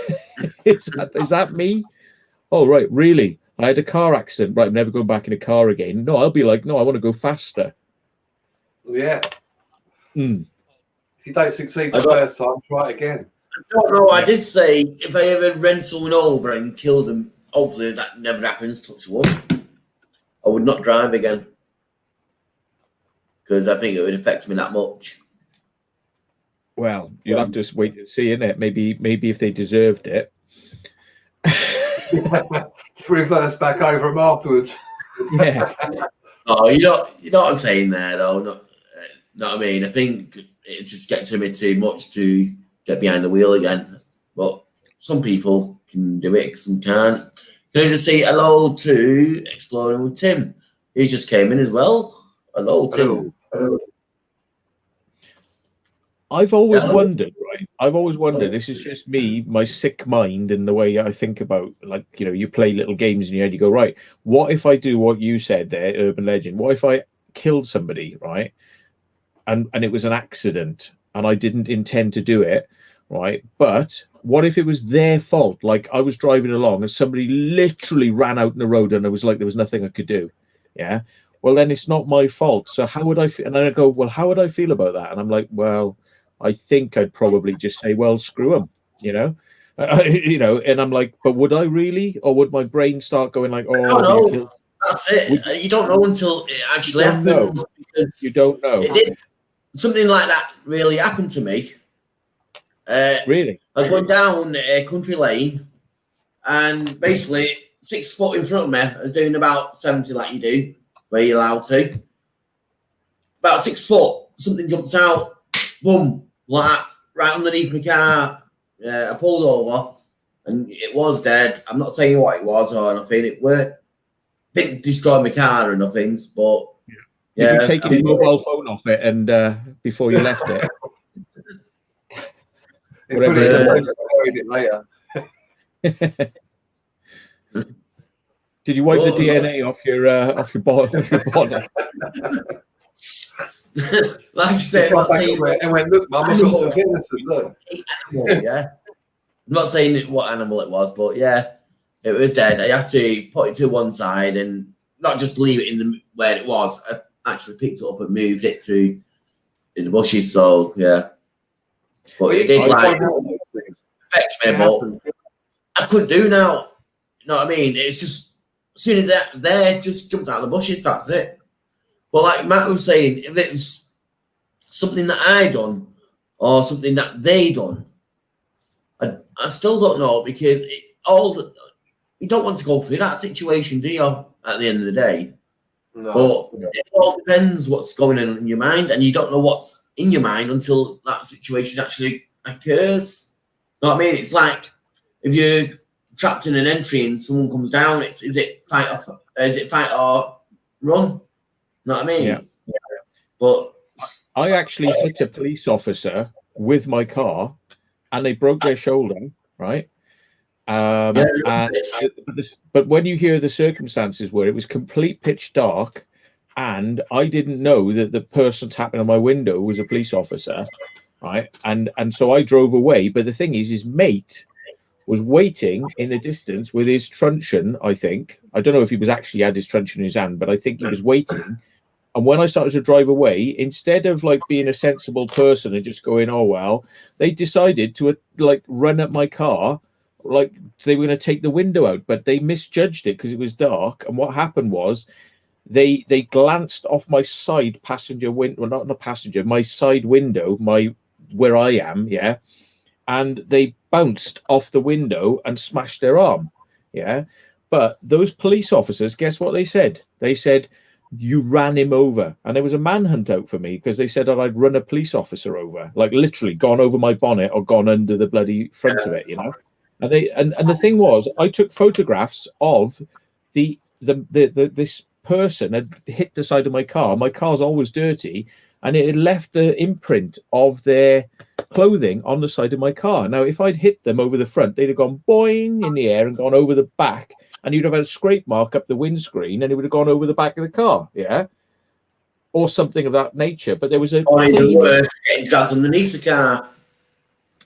is that me? Oh, right, really? I had a car accident. Right, I'm never going back in a car again. No, I'll be like, no, I want to go faster. Yeah. If you don't succeed the first time, try it again. I don't know. I did say if I ever ran someone over and killed them, hopefully that never happens, touch wood, I would not drive again. Because I think it would affect me that much. Well, you'll have to wait and see, innit? Maybe if they deserved it. Reverse back over them afterwards. Yeah. Oh, you know what I'm saying there, though. Not what I mean. I think it just gets to me too much to get behind the wheel again. But some people can do it, some can't. Can I just say hello to Exploring with Tim? He just came in as well. Hello, Tim. Hello. I've always wondered, right? I've always wondered, this is just me, my sick mind, and the way I think about, like, you know, you play little games in your head, you go, right, what if I do what you said there, urban legend? What if I killed somebody, right? And it was an accident, and I didn't intend to do it, right? But what if it was their fault? Like, I was driving along, and somebody literally ran out in the road, and it was like there was nothing I could do, yeah? Well, then it's not my fault. So how would I feel? And then I go, well, how would I feel about that? And I'm like, well, I think I'd probably just say, well, screw them, you know, and I'm like, but would I really, or would my brain start going like, oh, no, that's it. You don't know until it actually happens. Because you don't know. It did. Something like that really happened to me. Really? I was going down a country lane, and basically 6 foot in front of me, I was doing about 70 like you do, where you're allowed to. About 6 foot, something jumps out, boom, like that, right underneath my car. I pulled over, and it was dead. I'm not saying what it was or nothing. It didn't destroy my car or nothing, but yeah. Did you take your mobile phone off it and before you left it? He put Whatever it in it the is. post and buried it later. Did you wipe Oh, the DNA off your bonnet? Like I He said, I'm come not back saying and went, look, Mum, I've got some venison. Look. animal, yeah. I'm not saying what animal it was, but yeah, it was dead. I had to put it to one side and not just leave it in the where it was. I actually picked it up and moved it to in the bushes. So yeah, but it did like affect me, but I couldn't do now. You know what I mean? It's just as soon as they're just jumped out of the bushes, that's it. But like Matt was saying, if it was something that I done or something that they done, I still don't know because you don't want to go through that situation, do you? At the end of the day, No. but it all depends what's going on in your mind, and you don't know what's in your mind until that situation actually occurs. You know what I mean? It's like if you're trapped in an entry and someone comes down, is it fight or run? You know what I mean? Yeah. But I actually hit a police officer with my car, and they broke their shoulder. Right. yeah, But when you hear the circumstances where it was complete pitch dark, and I didn't know that the person tapping on my window was a police officer, right? And so I drove away. But the thing is, his mate was waiting in the distance with his truncheon. I think I don't know if he was actually had his truncheon in his hand, but I think he was waiting. And when I started to drive away, instead of like being a sensible person and just going, "Oh well," they decided to like run at my car. Like they were going to take the window out, but they misjudged it because it was dark. And what happened was they glanced off my side passenger window, well, not the passenger, my side window, where I am, yeah, and they bounced off the window and smashed their arm, yeah. But those police officers, guess what they said? They said, "You ran him over," and there was a manhunt out for me because they said that I'd run a police officer over, like literally gone over my bonnet or gone under the bloody front of it, you know. And the thing was, I took photographs of this person had hit the side of my car. My car's always dirty, and it had left the imprint of their clothing on the side of my car. Now, if I'd hit them over the front, they'd have gone boing in the air and gone over the back, and you'd have had a scrape mark up the windscreen, and it would have gone over the back of the car, yeah, or something of that nature. But there was a or even clean, worse, getting dragged underneath the car.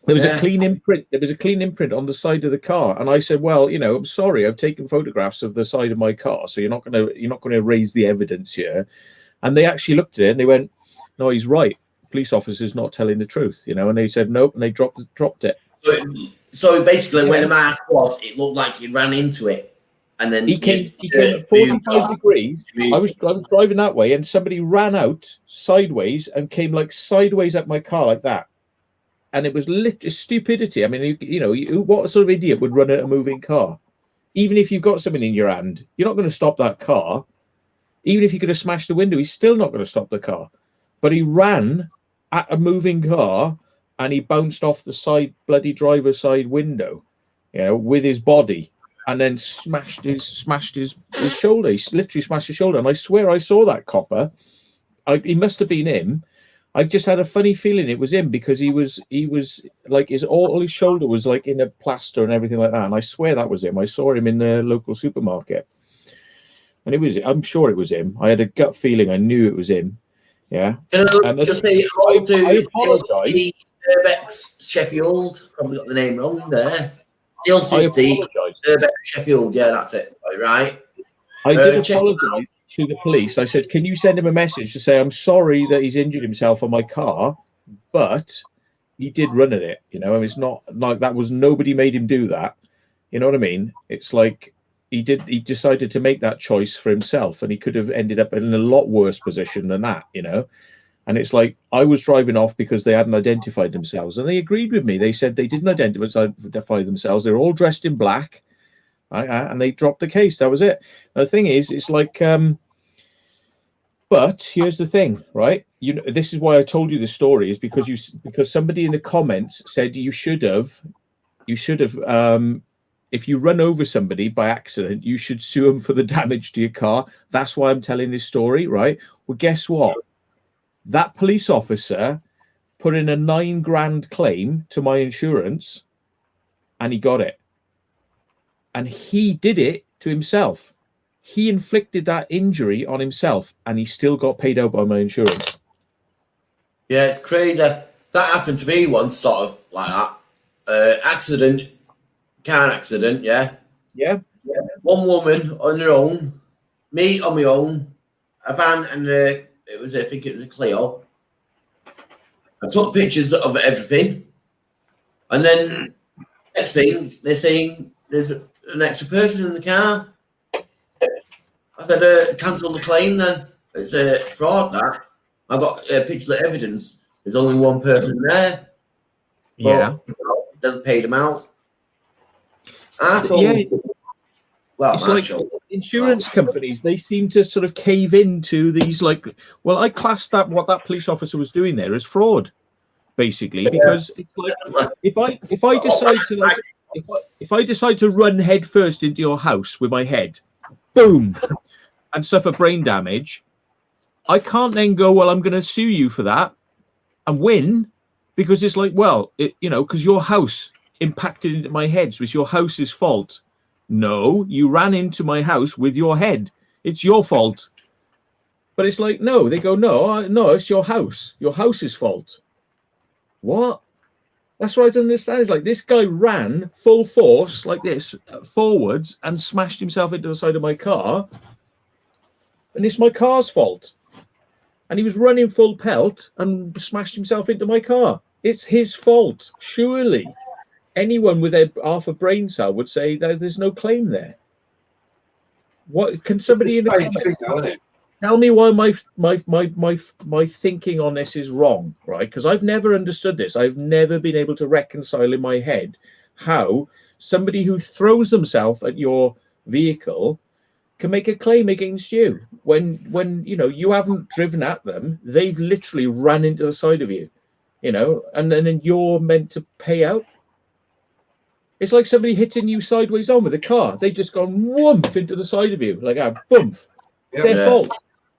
there was Yeah. a clean imprint. There was a clean imprint on the side of the car, and I said, "Well, you know, I'm sorry, I've taken photographs of the side of my car, so you're not going to raise the evidence here." And they actually looked at it and they went, "No, he's right. Police officer's not telling the truth," you know. And they said, "Nope," and they dropped it. So basically, Yeah. where the mark was, it looked like he ran into it, and then He came at 45 degrees. I was driving that way, and somebody ran out sideways and came like sideways up my car like that. And it was stupidity. I mean, what sort of idiot would run at a moving car? Even if you've got something in your hand, you're not going to stop that car. Even if you could have smashed the window, he's still not going to stop the car. But he ran at a moving car, and he bounced off the bloody driver's side window, you know, with his body, and then smashed his shoulder. He literally smashed his shoulder. And I swear I saw that copper. He must have been him. I just had a funny feeling it was him because he was like all his shoulder was like in a plaster and everything like that. And I swear that was him. I saw him in the local supermarket, and I'm sure it was him. I had a gut feeling. I knew it was him. Yeah. Can I And just say hello to I apologise. urbex Sheffield? Probably got the name wrong there. Steel I City, apologise. urbex Sheffield. Yeah, that's it. Right. I did check- apologise to the police. I said, "Can you send him a message to say I'm sorry that he's injured himself on my car, but he did run at it. You know, and it's not like that was nobody made him do that. You know what I mean? It's like he decided to make that choice for himself, and he could have ended up in a lot worse position than that. You know." And it's like I was driving off because they hadn't identified themselves, and they agreed with me. They said they didn't identify themselves. They're all dressed in black, and they dropped the case. That was it. Now, the thing is, it's like, but here's the thing, right? You know, this is why I told you the story is because somebody in the comments said you should have, if you run over somebody by accident, you should sue them for the damage to your car. That's why I'm telling this story, right? Well, guess what? That police officer put in a £9,000 claim to my insurance, and he got it. And he did it to himself. He inflicted that injury on himself, and he still got paid out by my insurance. Yeah, it's crazy. That happened to me once, sort of like that. Accident, car accident, yeah. Yeah. One woman on her own, me on my own, a van, and I think it was a Clio. I took pictures of everything, and then next thing they're saying there's an extra person in the car. I said, cancel the claim then. It's a fraud, that. I got picture of evidence. There's only one person there. Yeah. Then paid him out. Yeah. Well, It's like insurance companies, they seem to sort of cave into these, like, well, I classed that what that police officer was doing there as fraud, basically, because it's like if I decide to like if I decide to run head first into your house with my head, boom, and suffer brain damage, I can't then go, well, I'm going to sue you for that and win, because it's like, well, because your house impacted into my head, so it's your house's fault. No, you ran into my house with your head. It's your fault. But it's like, no, they go, no, it's your house. Your house's fault. What? That's what I don't understand. It's like this guy ran full force like this forwards and smashed himself into the side of my car. And it's my car's fault. And he was running full pelt and smashed himself into my car. It's his fault, surely. Anyone with half a brain cell would say that there's no claim there. What can somebody in the comments tell me why my thinking on this is wrong, right? Because I've never understood this. I've never been able to reconcile in my head how somebody who throws themselves at your vehicle can make a claim against you when you haven't driven at them. They've literally run into the side of you, and then you're meant to pay out. It's like somebody hitting you sideways on with a car. They just gone whoomph into the side of you, like a bump. Their fault.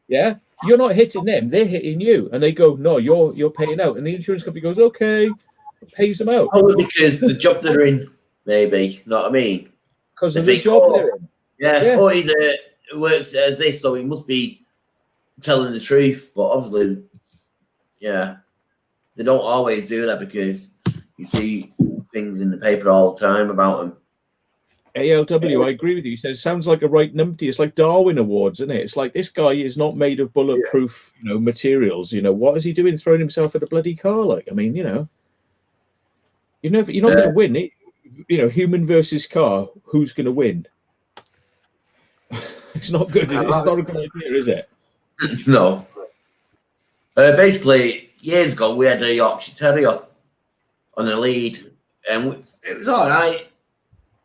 Yeah, you're not hitting them; they're hitting you, and they go, "No, you're paying out." And the insurance company goes, "Okay," pays them out. Probably because the job they're in, maybe. Know what I mean? Because of the job they're in. Yeah. Oh, he works as this, so he must be telling the truth. But obviously, yeah, they don't always do that, because you see things in the paper all the time about them. ALW, I agree with you. He says, sounds like a right numpty. It's like Darwin Awards, isn't it? It's like, this guy is not made of bulletproof, materials. What is he doing throwing himself at a bloody car? Like, I mean, you're not going to win it. Human versus car, who's going to win? It's not good. It's not a good idea, is it? No. Basically, years ago, we had a Yorkshire Terrier on a lead, and it was all right.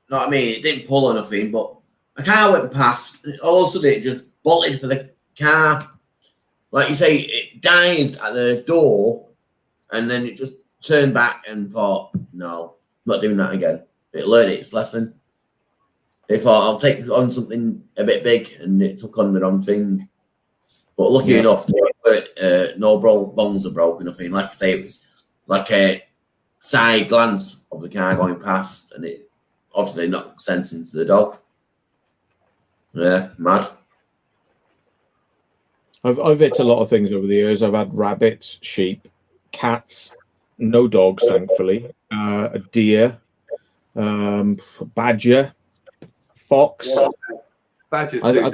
Know what I mean? It didn't pull or nothing, but a car went past, and all of a sudden it just bolted for the car. Like you say, it dived at the door, and then it just turned back and thought, no, I'm not doing that again. It learned its lesson. It thought, I'll take on something a bit big, and it took on the wrong thing. But lucky enough, no bones are broken, nothing. Like I say, it was like a side glance of the car going past, and it obviously knocked sense into the dog. Yeah, mad. I've hit a lot of things over the years. I've had rabbits, sheep, cats, no dogs, thankfully, a deer, badger, fox. Badgers I've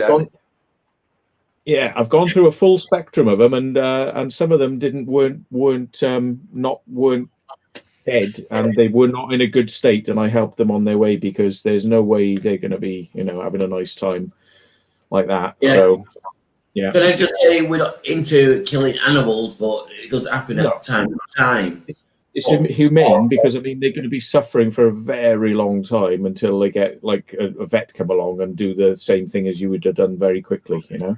gone through a full spectrum of them, and some of them weren't dead, and they were not in a good state, and I helped them on their way, because there's no way they're going to be having a nice time like that. Yeah. So yeah, Can I just say, we're not into killing animals, but it does happen at time to time. It's humane, because I mean they're going to be suffering for a very long time until they get like a vet come along and do the same thing as you would have done very quickly. Yeah.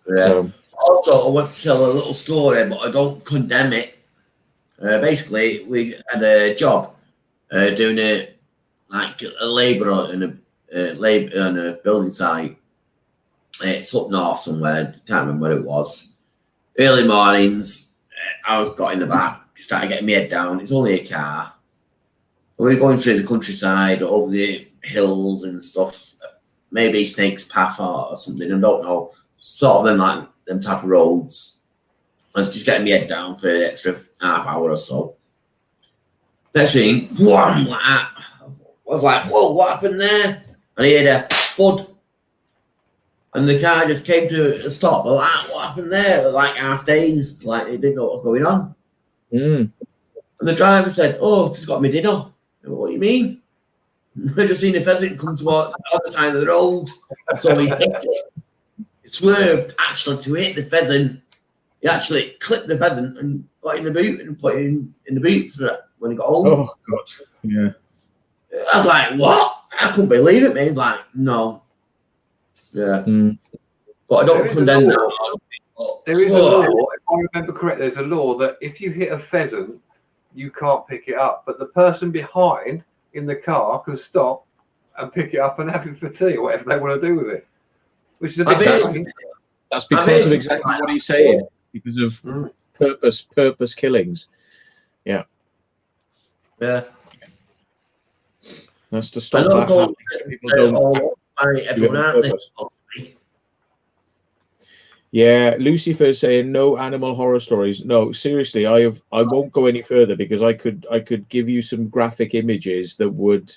So, also, I want to tell a little story, but I don't condemn it. Basically, we had a job doing a labour on a building site. It's up north somewhere. Can't remember where it was. Early mornings, I got in the back, started getting my head down. It's only a car. We're going through the countryside, over the hills and stuff. Maybe Snake's Path or something. I don't know. Sort of them type of roads. I was just getting my head down for an extra half hour or so. Next thing, wham, like that. I was like, whoa, what happened there? And I heard a thud. And the car just came to a stop. I was like, what happened there? Like half dazed, like they didn't know what was going on. Mm. And the driver said, oh, I've just got my dinner. I went, what do you mean? I just seen a pheasant come toward the other side of the road. So he hit it. He swerved actually to hit the pheasant. He actually clipped the pheasant and got in the boot and put it in the boot for it when he got home. Oh, God. Yeah. I was like, what? I couldn't believe it, man. He's like, no. Yeah. Mm. But I don't condemn that. There is a law, if I remember correctly, there's a law that if you hit a pheasant, you can't pick it up. But the person behind in the car can stop and pick it up and have it for tea or whatever they want to do with it. Which is a bit strange. That's because of exactly what he's saying. Because of purpose killings. Yeah. Yeah. That's to stop that happening. People don't everyone out there. Yeah, Lucifer saying no animal horror stories. No, seriously, I won't go any further because I could give you some graphic images that would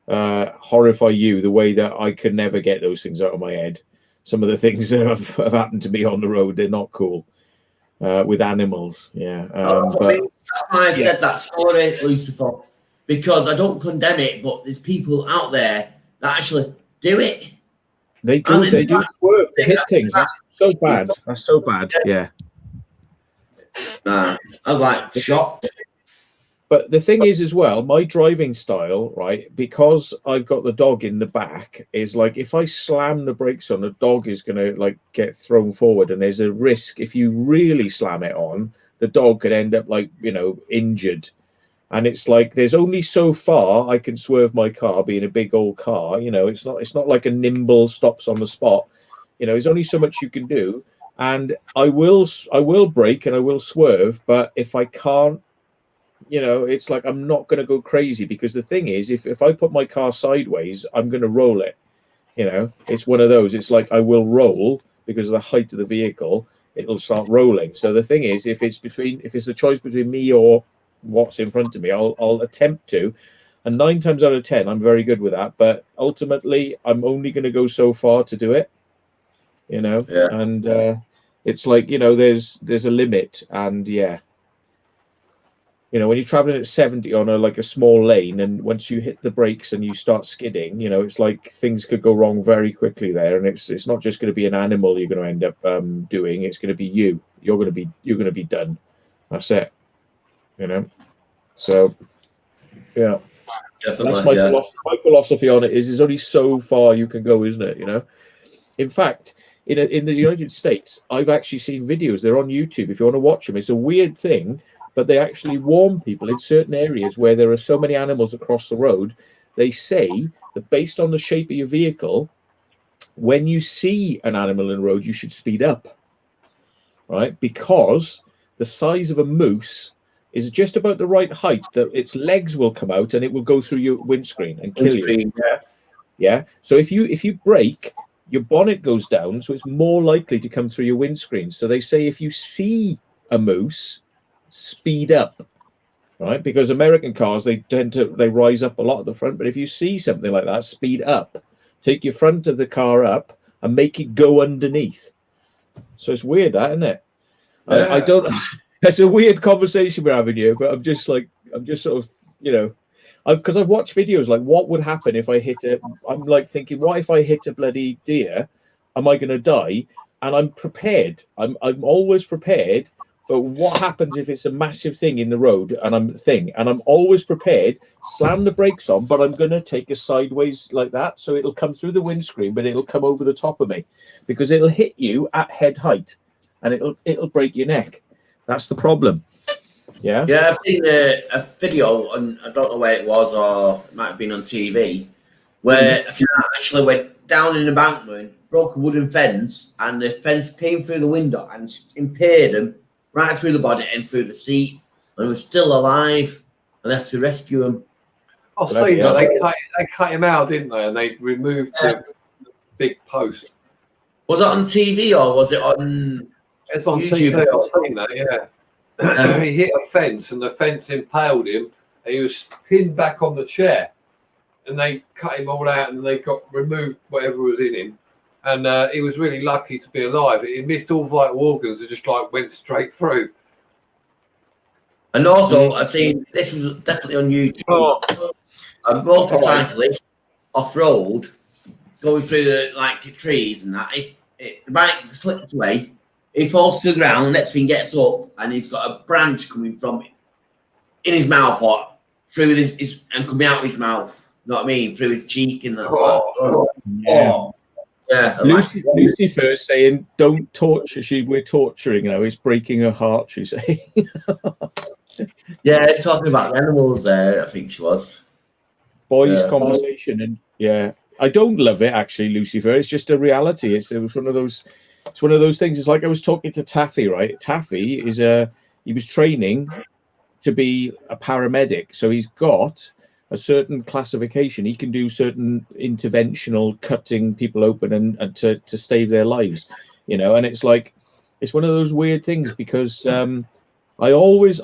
horrify you the way that I could never get those things out of my head. Some of the things that have happened to me on the road, they're not cool with animals. Yeah, that's why I said that story, Lucifer, because I don't condemn it, but there's people out there that actually do it. They do work. They hit things. That's so bad. That's so bad. Yeah. I was like shocked. But the thing is, as well, my driving style, right, because I've got the dog in the back, is like if I slam the brakes on, the dog is going to like get thrown forward, and there's a risk if you really slam it on, the dog could end up like injured. And it's like there's only so far I can swerve my car, being a big old car. It's not like a nimble stops on the spot. There's only so much you can do. And I will brake and I will swerve, but if I can't, it's like I'm not going to go crazy, because the thing is, if I put my car sideways, I'm going to roll it. It's one of those. It's like I will roll because of the height of the vehicle. It'll start rolling. So the thing is, if it's the choice between me or what's in front of me, I'll attempt to, and 9 times out of 10 I'm very good with that, but ultimately I'm only going to go so far to do it, and it's like there's a limit, and when you're traveling at 70 on a small lane, and once you hit the brakes and you start skidding, it's like things could go wrong very quickly there, and it's not just going to be an animal you're going to end up doing, it's going to be you're going to be done. That's it. So yeah, definitely. That's my philosophy on it. Is only so far you can go, isn't it? In fact, in the United States, I've actually seen videos. They're on YouTube if you want to watch them. It's a weird thing, but they actually warn people in certain areas where there are so many animals across the road. They say that based on the shape of your vehicle, when you see an animal in the road, you should speed up, right? Because the size of a moose is just about the right height that its legs will come out and it will go through your windscreen and kill you. Yeah. So if you brake, your bonnet goes down, so it's more likely to come through your windscreen. So they say if you see a moose, speed up, right? Because American cars, they rise up a lot at the front, but if you see something like that, speed up. Take your front of the car up and make it go underneath. So it's weird, that, isn't it? I don't. It's a weird conversation we're having here, but I'm just sort of, because I've watched videos like what would happen if I hit I'm like thinking, what if I hit a bloody deer? Am I going to die? And I'm prepared. I'm always prepared for what happens if it's a massive thing in the road, and I'm always prepared. Slam the brakes on, but I'm going to take a sideways like that, so it'll come through the windscreen, but it'll come over the top of me, because it'll hit you at head height, and it'll break your neck. That's the problem. Yeah. Yeah, I've seen a video, and I don't know where it was, or it might have been on TV, where a car actually went down an embankment, broke a wooden fence, and the fence came through the window and impaired him right through the body and through the seat. and he was still alive, and they had to rescue him. I've seen that. They cut him out, didn't they? And they removed the big post. Was it on TV or was it on? It's on YouTube? TV. I've seen that. Yeah. He hit a fence, and the fence impaled him. And he was pinned back on the chair, and they cut him all out, and they removed whatever was in him. And he was really lucky to be alive. He missed all vital organs and just like went straight through. And also, I've seen this was definitely on YouTube. A motorcyclist off road going through the trees and that. The bike slips away. He falls to the ground. Next thing he gets up, and he's got a branch coming from in his mouth or through his and coming out of his mouth. You know what I mean? Through his cheek and that. Yeah. Lucy first saying, "Don't torture." We're torturing her. It's breaking her heart. She's saying. Yeah, talking about the animals there. I think she was. Boys' conversation, and I don't love it actually, Lucifer. It's just a reality. It's one of those. It's one of those things. It's like I was talking to Taffy, right? Taffy he was training to be a paramedic, so he's got a certain classification. He can do certain interventional cutting people open and to save their lives, and it's like it's one of those weird things because I've always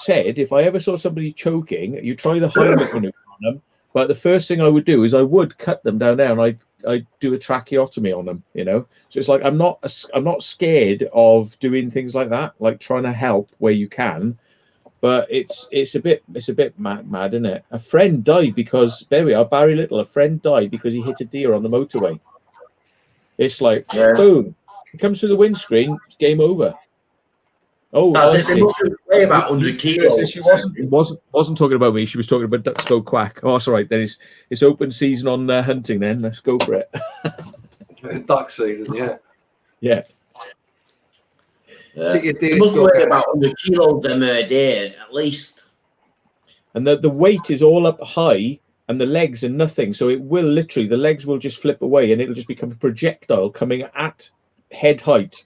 said if I ever saw somebody choking, you try the Heimlich maneuver on them, but the first thing I would do is I would cut them down there and I'd do a tracheotomy on them, so it's like I'm not scared of doing things like that, like trying to help where you can. But it's a bit mad, isn't it? A friend died because there we are, Barry Little. A friend died because he hit a deer on the motorway. It's like boom, it comes through the windscreen, game over. Oh, they must weigh about 100 kilos. She wasn't talking about me. She was talking about ducks go quack. Oh, that's all right. Then it's open season on hunting. Then let's go for it. Duck season, yeah. Yeah. It must weigh about 100 kilos them a day at least. And the weight is all up high and the legs are nothing. So it will literally, the legs will just flip away and it'll just become a projectile coming at head height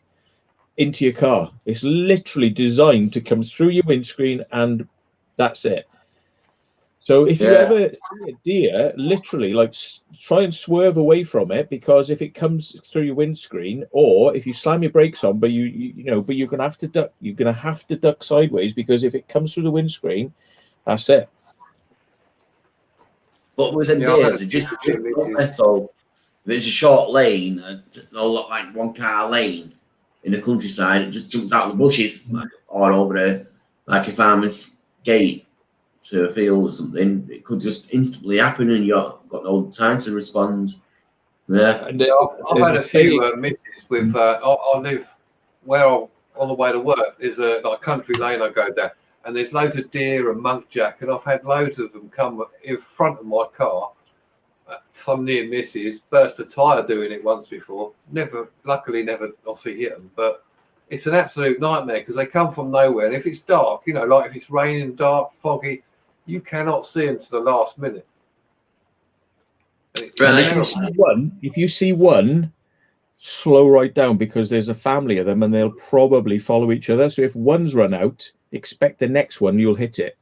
into your car. It's literally designed to come through your windscreen and that's it. So if you ever see a deer, literally try and swerve away from it, because if it comes through your windscreen, or if you slam your brakes on, but you're gonna have to duck. You're gonna have to duck sideways, because if it comes through the windscreen, that's it. But with the deers, it just so there's a short lane, like one car lane in the countryside. It just jumps out of the bushes all over there, like a farmer's gate to a field or something. It could just instantly happen, and you've got no time to respond. Yeah, and I've had a few misses with. I live on the way to work. There's a country lane I go down, and there's loads of deer and muntjac, and I've had loads of them come in front of my car. Some near misses, burst a tyre doing it once before. Luckily never obviously hit them, but it's an absolute nightmare because they come from nowhere, and if it's dark, like if it's raining, dark, foggy, you cannot see them to the last minute. If you see one, slow right down, because there's a family of them and they'll probably follow each other. So if one's run out, expect the next one, you'll hit it.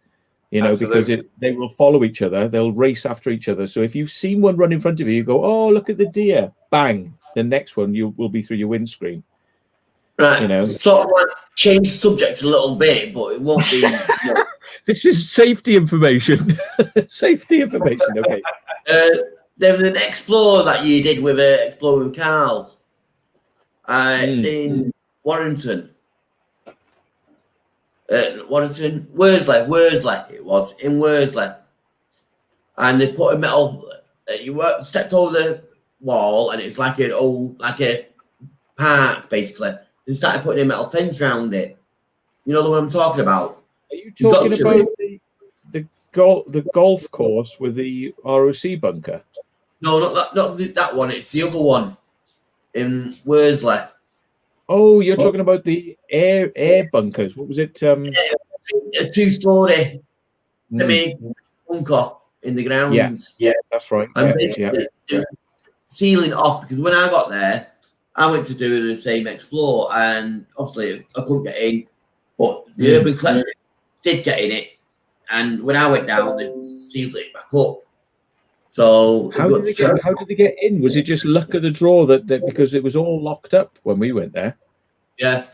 Because they will follow each other. They'll race after each other. So if you've seen one run in front of you, you go, "Oh, look at the deer!" Bang! The next one will be through your windscreen. Right. Sort of like change subject a little bit, but it won't be. This is safety information. Safety information. Okay. There was an Explorer that you did with Exploring Carl. It's in Warrington. Worsley. It was in Worsley, and they put a metal. You stepped over the wall, and it's like a park basically. They started putting a metal fence around it. You know the one I'm talking about. Are you talking about the golf course with the ROC bunker? No, not that one. It's the other one in Worsley. Oh, you're talking about the air bunkers. What was it? A two-story bunker in the grounds. Yeah, that's right. And sealing off, because when I got there, I went to do the same explore, and obviously I couldn't get in. But the urban collective did get in it, and when I went down, they sealed it back up. So How did they get in? Was it just luck of the draw that because it was all locked up when we went there? Yeah,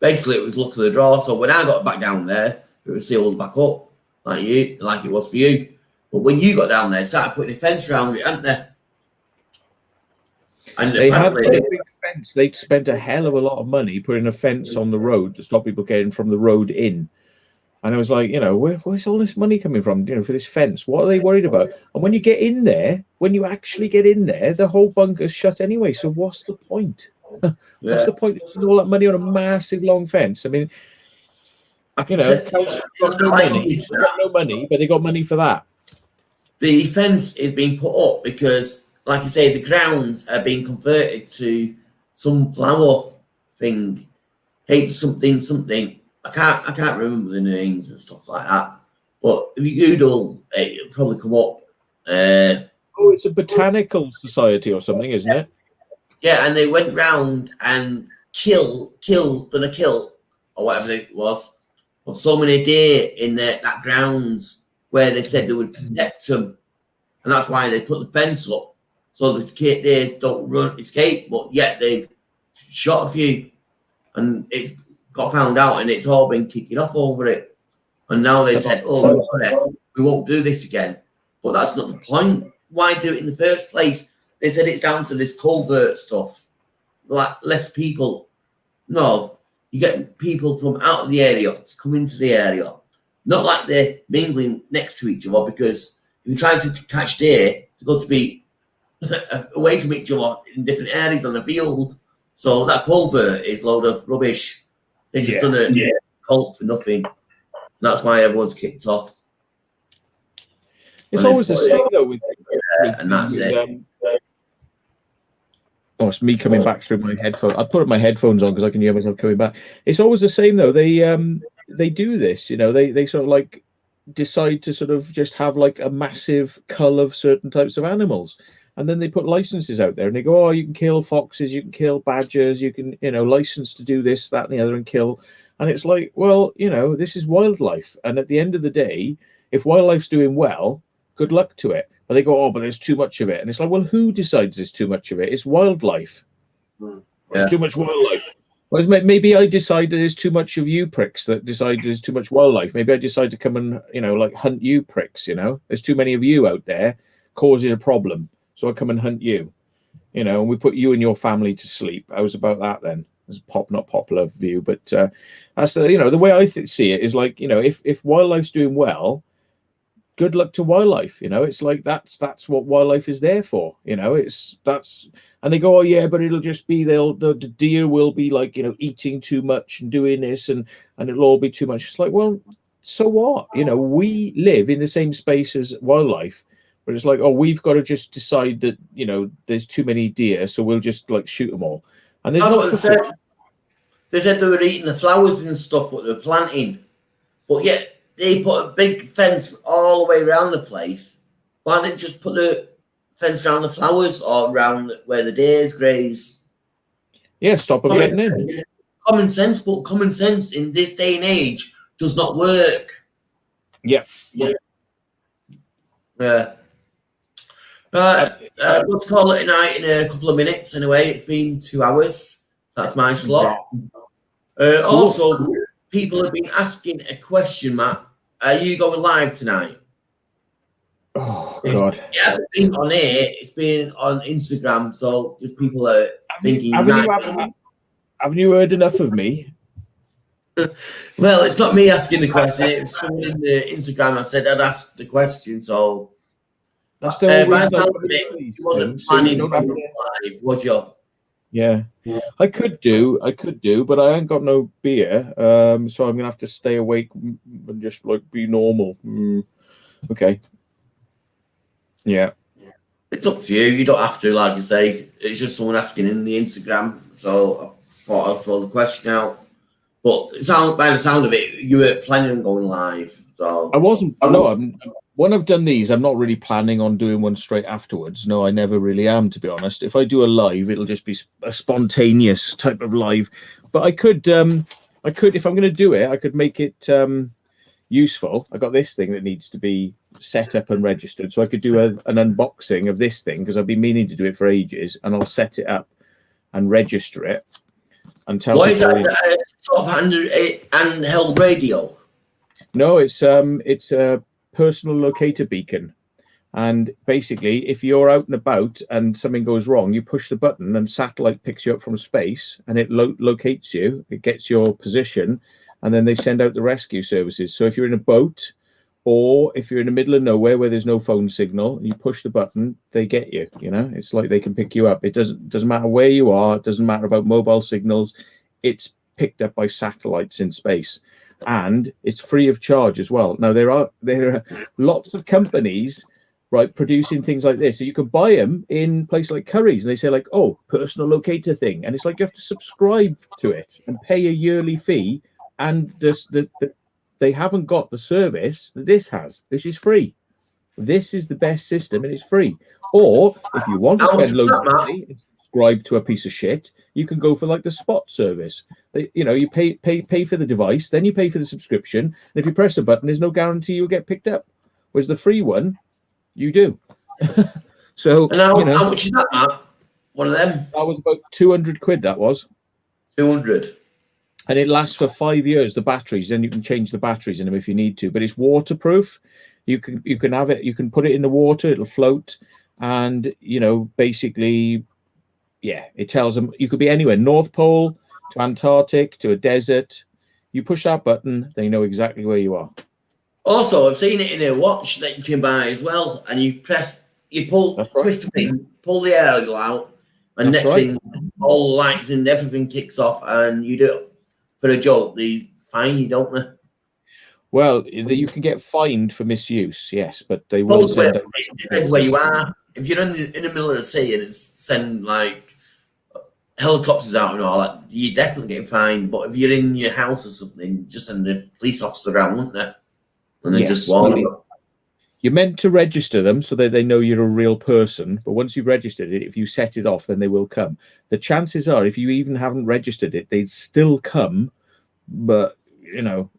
basically it was luck of the draw. So when I got back down there, it was sealed back up like it was for you. But when you got down there, started putting a fence around it, hadn't they? And they had a big fence. They'd spent a hell of a lot of money putting a fence on the road to stop people getting from the road in. And I was like, where's all this money coming from, for this fence? What are they worried about? And when you get in there, when you actually get in there, the whole bunker's shut anyway. So what's the point? What's the point of spending all that money on a massive long fence? I mean, council's got no money. They've got no money, but they got money for that. The fence is being put up because, like you say, the grounds are being converted to some flower thing. H something. I can't remember the names and stuff like that. But if you Google it, it'll probably come up. It's a botanical society or something, isn't it? Yeah, and they went round and killed or whatever it was of so many deer in that grounds where they said they would protect them, and that's why they put the fence up so the deers don't escape. But yet they've shot a few, and it's got found out, and it's all been kicking off over it. And now they said, "Oh, we won't do this again." But that's not the point. Why do it in the first place? They said it's down to this covert stuff, like less people. No, you get people from out of the area to come into the area. Not like they're mingling next to each other, because if you try to catch deer, they've got to be away from each other in different areas on the field. So that covert is a load of rubbish. They just done a cult for nothing. That's why everyone's kicked off. It's always the same though. And that's it. Oh, it's me coming back through my headphones. I put my headphones on because I can hear myself coming back. It's always the same though. They do this, they sort of like decide to sort of just have like a massive cull of certain types of animals, and then they put licenses out there and they go, oh, you can kill foxes, you can kill badgers, you can license to do this, that, and the other, and kill. And it's like, well, this is wildlife, and at the end of the day, if wildlife's doing well, good luck to it. But they go, oh, but there's too much of it. And it's like, well, who decides there's too much of it? It's wildlife. There's too much wildlife. Whereas maybe I decide that there's too much of you pricks that decide there's too much wildlife. Maybe I decide to come and, like hunt you pricks, There's too many of you out there causing a problem. So I come and hunt you, and we put you and your family to sleep. I was about that then. It's not popular view, but that's the way I see it is like, if wildlife's doing well, good luck to wildlife. It's like that's what wildlife is there for. And they go, oh yeah, but it'll just be the deer will be like eating too much and doing this, and it'll all be too much. It's like, well, so what? We live in the same space as wildlife, but it's like, oh, we've got to just decide that there's too many deer, so we'll just like shoot them all. And that's what they said. They said they were eating the flowers and stuff what they were planting, but yet they put a big fence all the way around the place. Why didn't they just put the fence around the flowers or around where the deers graze? Yeah, stop them getting in. Common sense, but common sense in this day and age does not work. Yeah. Let's call it a night in a couple of minutes anyway. It's been 2 hours. That's my slot. Also, people have been asking a question, Matt. Are you going live tonight? Oh, God. It hasn't been on here. It's been on Instagram. So just people are thinking. Haven't you heard enough of me? Well, it's not me asking the question. It's someone in the Instagram that said I'd ask the question. So that's the reason you wasn't planning on live, was you? Yeah, I could do, but I ain't got no beer, so I'm gonna have to stay awake and just like be normal. Okay. Yeah. It's up to you. You don't have to, like you say. It's just someone asking in the Instagram, so I thought I'd throw the question out. But by the sound of it, you were planning on going live. So I wasn't. No, when I've done these, I'm not really planning on doing one straight afterwards. No, I never really am, to be honest. If I do a live, it'll just be a spontaneous type of live. But I could, if I'm going to do it, I could make it, useful. I got this thing that needs to be set up and registered, so I could do an unboxing of this thing because I've been meaning to do it for ages, and I'll set it up and register it and tell What is people. that? Sort of handheld radio? No, it's a personal locator beacon. And basically, if you're out and about and something goes wrong, you push the button and satellite picks you up from space and it locates you. It gets your position, and then they send out the rescue services. So if you're in a boat or if you're in the middle of nowhere where there's no phone signal, you push the button, they get you. You know, it's like they can pick you up. It doesn't matter where you are. It doesn't matter about mobile signals. It's picked up by satellites in space, and it's free of charge as well. Now there are lots of companies, right, producing things like this. So you can buy them in places like Curry's, and they say like, oh, personal locator thing, and it's like you have to subscribe to it and pay a yearly fee, and they haven't got the service that this has, which is free. This is the best system, and it's free. Or if you want to spend loads of money and subscribe to a piece of shit, you can go for like the Spot service. You pay for the device, then you pay for the subscription, and if you press a button, there's no guarantee you'll get picked up. Whereas the free one, you do. So and how much is that, Matt? One of them? That was about 200 quid. That was 200. And it lasts for 5 years. The batteries, then you can change the batteries in them if you need to. But it's waterproof. You can have it. You can put it in the water. It'll float, and basically, yeah, it tells them you could be anywhere, North Pole to Antarctic to a desert. You push that button, they know exactly where you are. Also, I've seen it in a watch that you can buy as well, and you pull, twist the thing, pull the air out, and next thing, all the lights and everything kicks off, and you do it for a joke. They fine you, don't they? Well, you can get fined for misuse, yes, but they will send. It depends where you are. If you're in the middle of the sea and it's send like helicopters out and all that, you're definitely getting fined. But if you're in your house or something, just send the police officer around, wouldn't they? And they just warn you. You're meant to register them so that they know you're a real person. But once you've registered it, if you set it off, then they will come. The chances are, if you even haven't registered it, they'd still come. But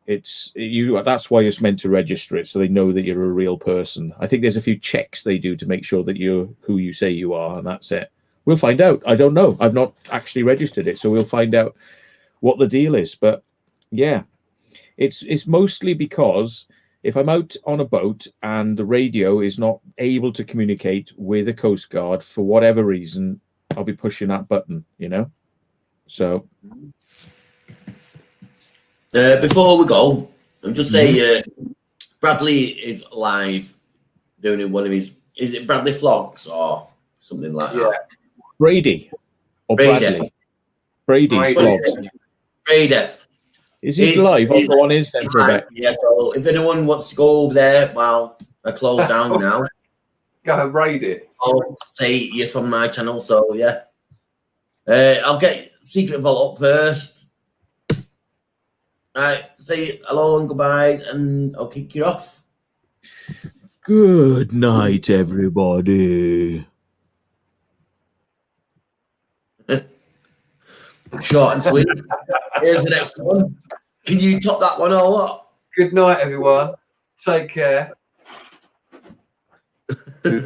it's you. That's why it's meant to register it, so they know that you're a real person. I think there's a few checks they do to make sure that you're who you say you are, and that's it. We'll find out. I don't know. I've not actually registered it, so we'll find out what the deal is. But yeah, it's mostly because if I'm out on a boat and the radio is not able to communicate with a Coast Guard for whatever reason, I'll be pushing that button, So before we go, I'll just say Bradley is live doing one of his. Is it Bradley Vlogs or something like that? Brady or Bradley? Brady's vlogs. Brady. Is he live? I'll go on his then for a bit. Yeah, so if anyone wants to go over there, well, I closed down now. Go and raid it. I'll say you're from my channel, so yeah. I'll get Secret Vault up first. Right, say hello and goodbye, and I'll kick you off. Good night, everybody. Short and sweet. Here's the next one. Can you top that one or what? Good night, everyone. Take care. You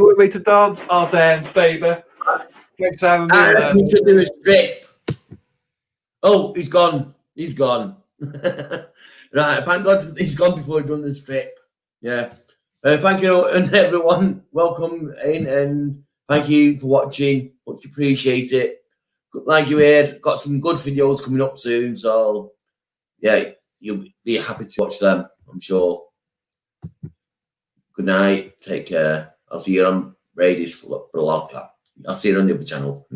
want me to dance? I'll dance, baby. Thanks for having me. I need to do a strip. Oh, he's gone. He's gone. Right, thank God he's gone before he'd done the strip. Yeah. Thank you, and everyone. Welcome in, and thank you for watching. Much appreciate it. Like you heard, got some good videos coming up soon, so yeah, you'll be happy to watch them, I'm sure. Good night. Take care. I'll see you on Brady's vlog. I'll see you on the other channel.